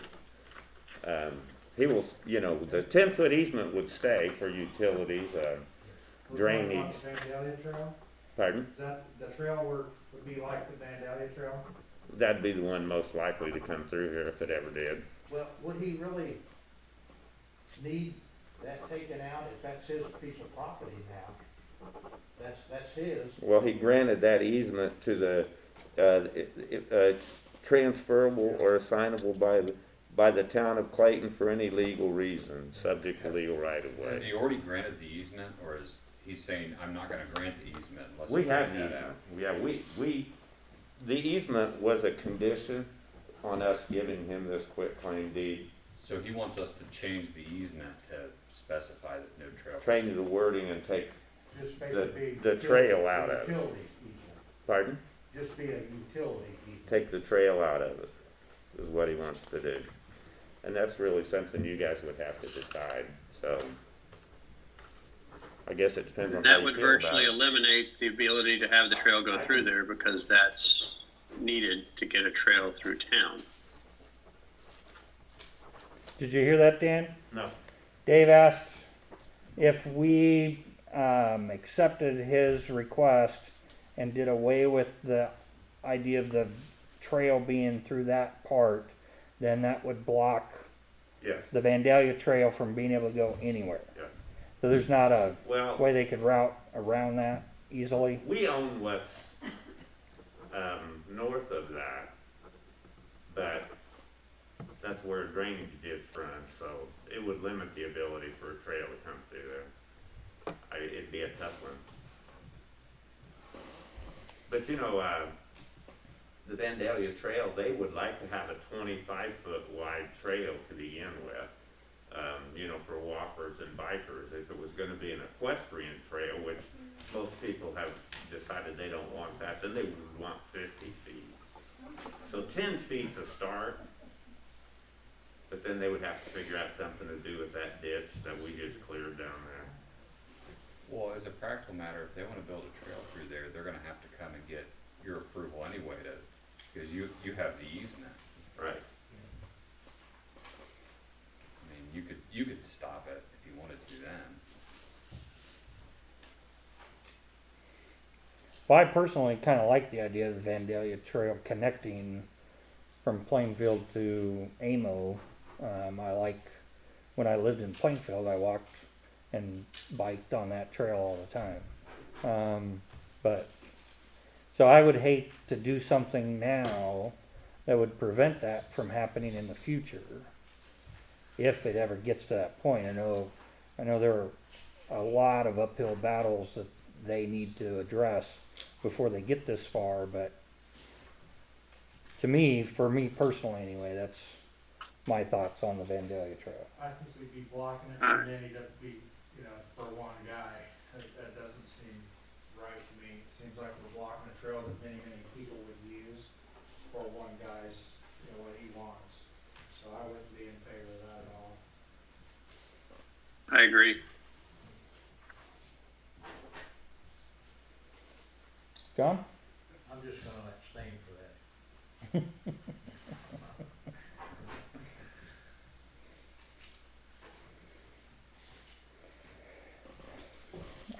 He will, the 10-foot easement would stay for utilities, We're drainage. going on the Vandalia Trail? Pardon? Is that, the trail would be like the Vandalia Trail? That'd be the one most likely to come through here if it ever did. Well, would he really need that taken out if that's his piece of property now? That's his. Well, he granted that easement to the, it's transferable or assignable by the town of Clayton for any legal reason, subject to legal right of Has way. he already granted the easement, or is he saying, I'm not gonna grant the easement unless We you have grant the that out? easement, yeah, the easement was a condition on us giving him this quitclaim deed. So he wants us to change the easement to specify that no trail. Change the wording and take, Just basically. the trail out of it. Utility easement, pardon? just be a utility easement. Take the trail out of it, is what he wants to do. And that's really something you guys would have to decide, so. I guess it depends on how That you would feel about virtually it. eliminate the ability to have the trail go through there because that's needed to get a trail through town. Did you hear that, Dan? No. Dave asked if we accepted his request and did away with the idea of the trail being through that part, then that would block Yes, the Vandalia Trail from being able to go anywhere. yes. So there's not a Well, way they could route around that easily. we own what's, north of that, but that's where a drainage ditch runs, so it would limit the ability for a trail to come through there. It'd be a tough one. But you know, the Vandalia Trail, they would like to have a 25-foot wide trail to begin with. You know, for walkers and bikers, if it was gonna be an equestrian trail, which most people have decided they don't want that, then they would want 50 feet. So 10 feet's a start, but then they would have to figure out something to do with that ditch that we just cleared down there. Well, as a practical matter, if they wanna build a trail through there, they're gonna have to come and get your approval anyway cause you have the easement. Right. I mean, you could stop it if you wanted to then. Well, I personally kind of like the idea of the Vandalia Trail connecting from Plainfield to Amo. I like, when I lived in Plainfield, I walked and biked on that trail all the time. So I would hate to do something now that would prevent that from happening in the future, if it ever gets to that point. I know there are a lot of uphill battles that they need to address before they get this far, but to me, for me personally anyway, that's my thoughts on the Vandalia Trail. I think we'd be blocking it, and then he'd have to be, you know, for one guy. That doesn't seem right to me. It seems like we're blocking a trail that many people would use for one guy's, you know, what he wants. So I wouldn't be in favor of that at all. I agree. John? I'm just gonna abstain for that.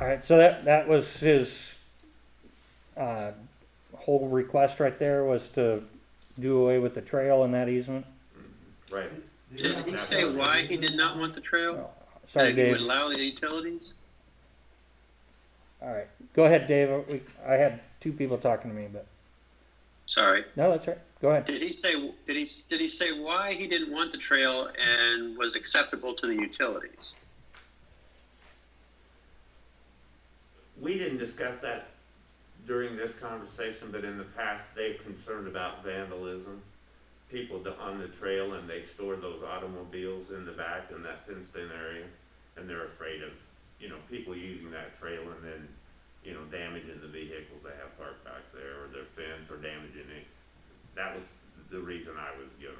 Alright, so that was his, whole request right there, was to do away with the trail and that easement? Right. Did he say why he did not want the trail? Sorry, That he would Dave. allow the utilities? Alright, go ahead, Dave. I had two people talking to me, but, Sorry. no, that's right. Go ahead. Did he say why he didn't want the trail and was acceptable to the utilities? We didn't discuss that during this conversation, but in the past, they're concerned about vandalism. People on the trail, and they store those automobiles in the back in that fenced-in area, and they're afraid of, you know, people using that trail and then, you know, damaging the vehicles they have parked back there, or their fence, or damaging it. That was the reason I was given.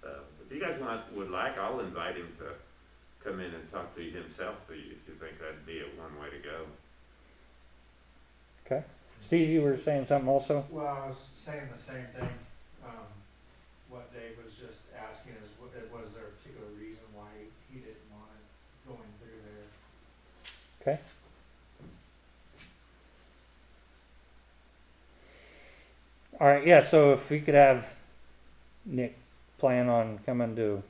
If you guys would like, I'll invite him to come in and talk to you himself, if you think that'd be one way to go. Okay. Steve, you were saying something also? Well, I was saying the same thing. What Dave was just asking is, was there a particular reason why he didn't want it going through there? Okay. Alright, yeah, so if we could have Nick plan on coming to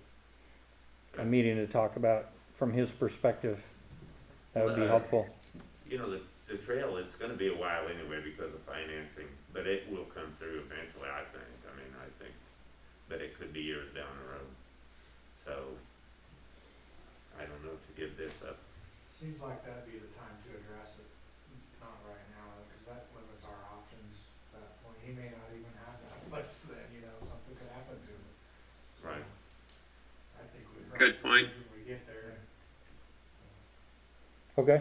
a meeting to talk about from his perspective, that would be helpful. You know, the trail, it's gonna be a while anyway because of financing, but it will come through eventually, I think. I think that it could be years down the road. So, I don't know, to give this up. Seems like that'd be the time to address it, not right now, because that limits our options at that point. He may not even have that much then, you know, something could happen to him. So, Right. I think we. Good point. When we get there. Okay.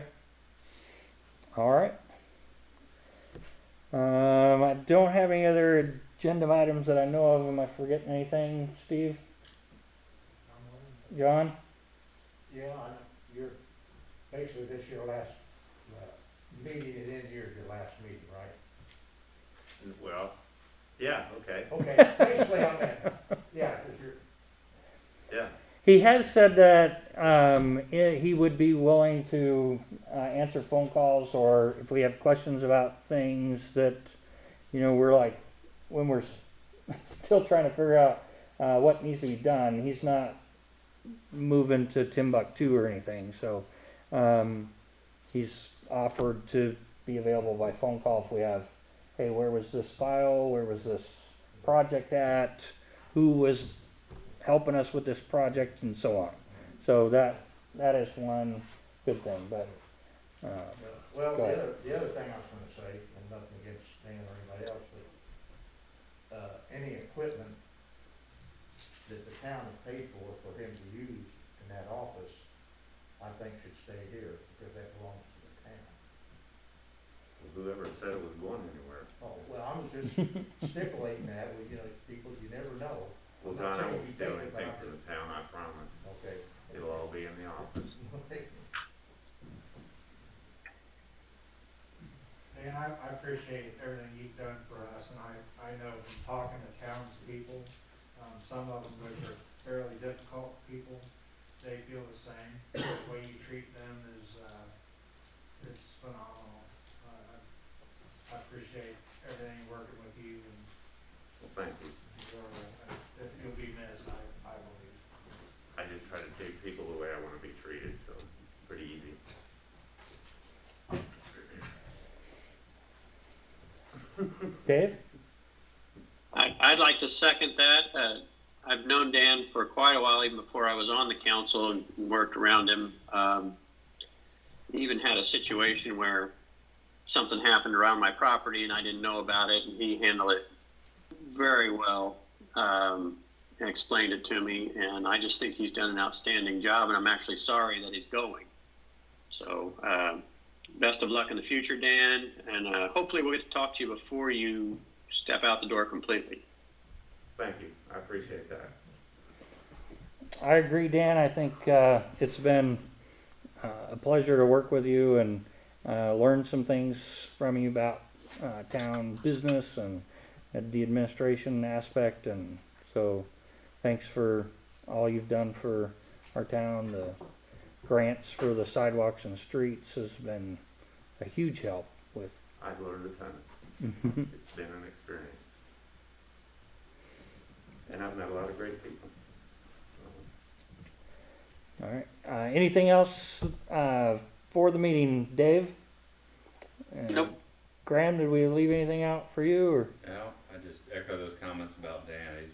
Alright. I don't have any other agenda items that I know of. Am I forgetting anything, Steve? John? Yeah, you're, basically this your last, meeting, it ends your last meeting, right? Well, yeah, okay, Okay, basically on that, yeah, cause you're, yeah. He has said that he would be willing to answer phone calls, or if we have questions about things that, you know, we're like, when we're still trying to figure out what needs to be done. He's not moving to Timbuktu or anything, so, he's offered to be available by phone call if we have, hey, where was this file, where was this project at, who was helping us with this project, and so on. So that is one good thing, but, Well, Go ahead. the other thing I was gonna say, and nothing against Dan or anybody else, but, any equipment that the town has paid for him to use in that office, I think should stay here, because that belongs to the town. Whoever said it was going anywhere. Oh, well, I was just stipulating that, well, you know, people, you never know. Well, I'm not John, I saying won't you steal take it, but anything I'm from the town, I promise. Okay. It'll all be in the office. Dan, I appreciate everything you've done for us, and I know from talking to townspeople, some of them which are fairly difficult people, they feel the same. The way you treat them is, it's phenomenal. I appreciate everything working with you, and Well, thank you. you'll be missed, I believe. I just try to treat people the way I wanna be treated, so pretty easy. Dave? I'd like to second that. I've known Dan for quite a while, even before I was on the council, and worked around him. Even had a situation where something happened around my property and I didn't know about it, and he handled it very well, and explained it to me. And I just think he's done an outstanding job, and I'm actually sorry that he's going. So, best of luck in the future, Dan, and hopefully we'll get to talk to you before you step out the door completely. Thank you, I appreciate that. I agree, Dan. I think it's been a pleasure to work with you and learn some things from you about town business and the administration aspect. And so thanks for all you've done for our town. The grants for the sidewalks and streets has been a huge help with. I've learned a ton. It's been an experience. And I've met a lot of great people. All right. Anything else for the meeting, Dave? Nope. Graham, did we leave anything out for you, or? Yeah, I just echo those comments about Dan.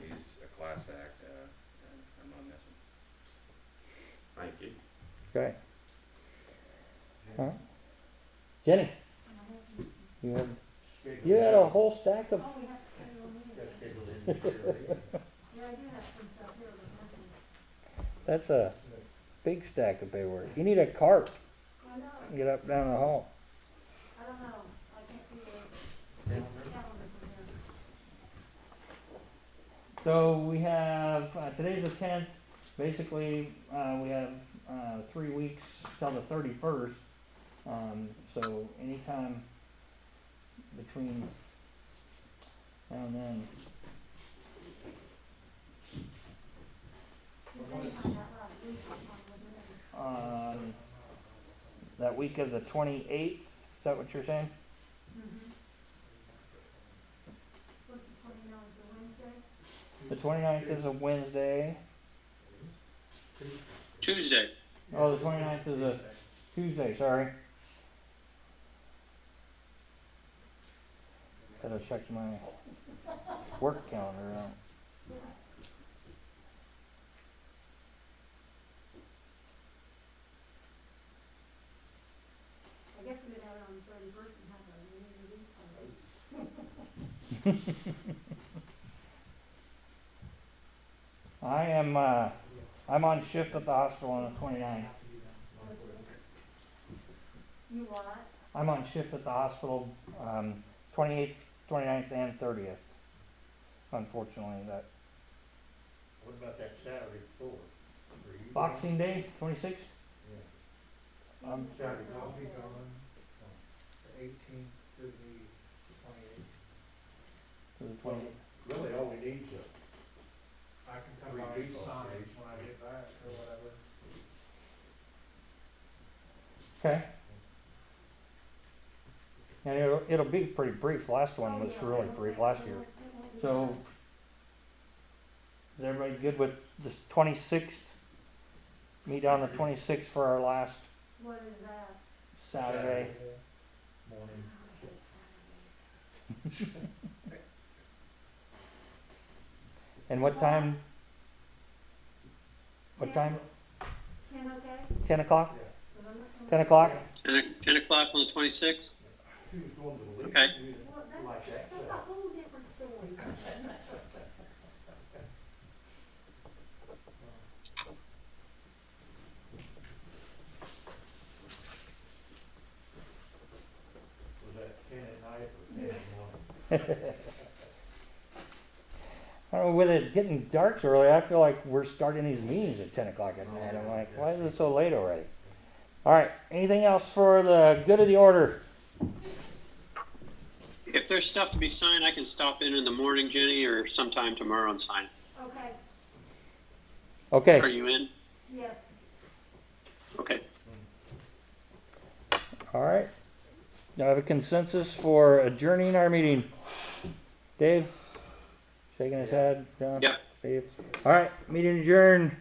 He's a class act, and I'm gonna miss him. Thank you. Okay. All right. Jenny, you had a whole stack of. Oh, we have to schedule a meeting. Got scheduled in here. Yeah, I do have some stuff here, but nothing. That's a big stack of paperwork. You need a cart. I know, And get up down the hall. I don't know, I can't see the calendar from here. So we have today's the 10th. Basically, we have 3 weeks till the 31st. So anytime between now and then. You said you found out last week, wasn't it? That week of the 28th, is that what you're saying? Mm-hmm. What's the 29th, the Wednesday? The 29th is a Wednesday. Tuesday. Oh, the 29th is a Tuesday, sorry. Gotta check my work calendar out. I guess we could have it on the 31st and have a meeting on it. I'm on shift at the hospital on the 29th. You what? I'm on shift at the hospital, 28th, 29th, and 30th. Unfortunately, that What about that Saturday before? For you guys? Boxing Day, 26th. Yeah. Saturday, I'll be going the 18th to the 28th. To the 20th. Really, all we need is I can come Three by and people, sign okay. when I get back or whatever. Okay. And it'll be pretty brief. Last one was really brief last year. So Is everybody good with this 26th? Meet on the 26th for our last What is that? Saturday. Morning. I hate Saturdays. And what time? What time? 10, okay? 10 o'clock? 'Cause I'm not coming 10 o'clock? 10 o'clock on the 26th? Who's going to the league? Okay. Well, Like that. that's a whole different story. Was that 10 at night or 10 in the morning? I don't know, with it getting dark so early, I feel like we're starting these meetings at 10 o'clock at night. I'm like, why is it so late already? All right, anything else for the good of the order? If there's stuff to be signed, I can stop in the morning, Jenny, or sometime tomorrow and sign it. Okay, Okay, Are you in? yes. Okay. all right. Do I have a consensus for adjourning our meeting? Dave? Shaking his head? John? Yeah. Steve? All right, meeting adjourned.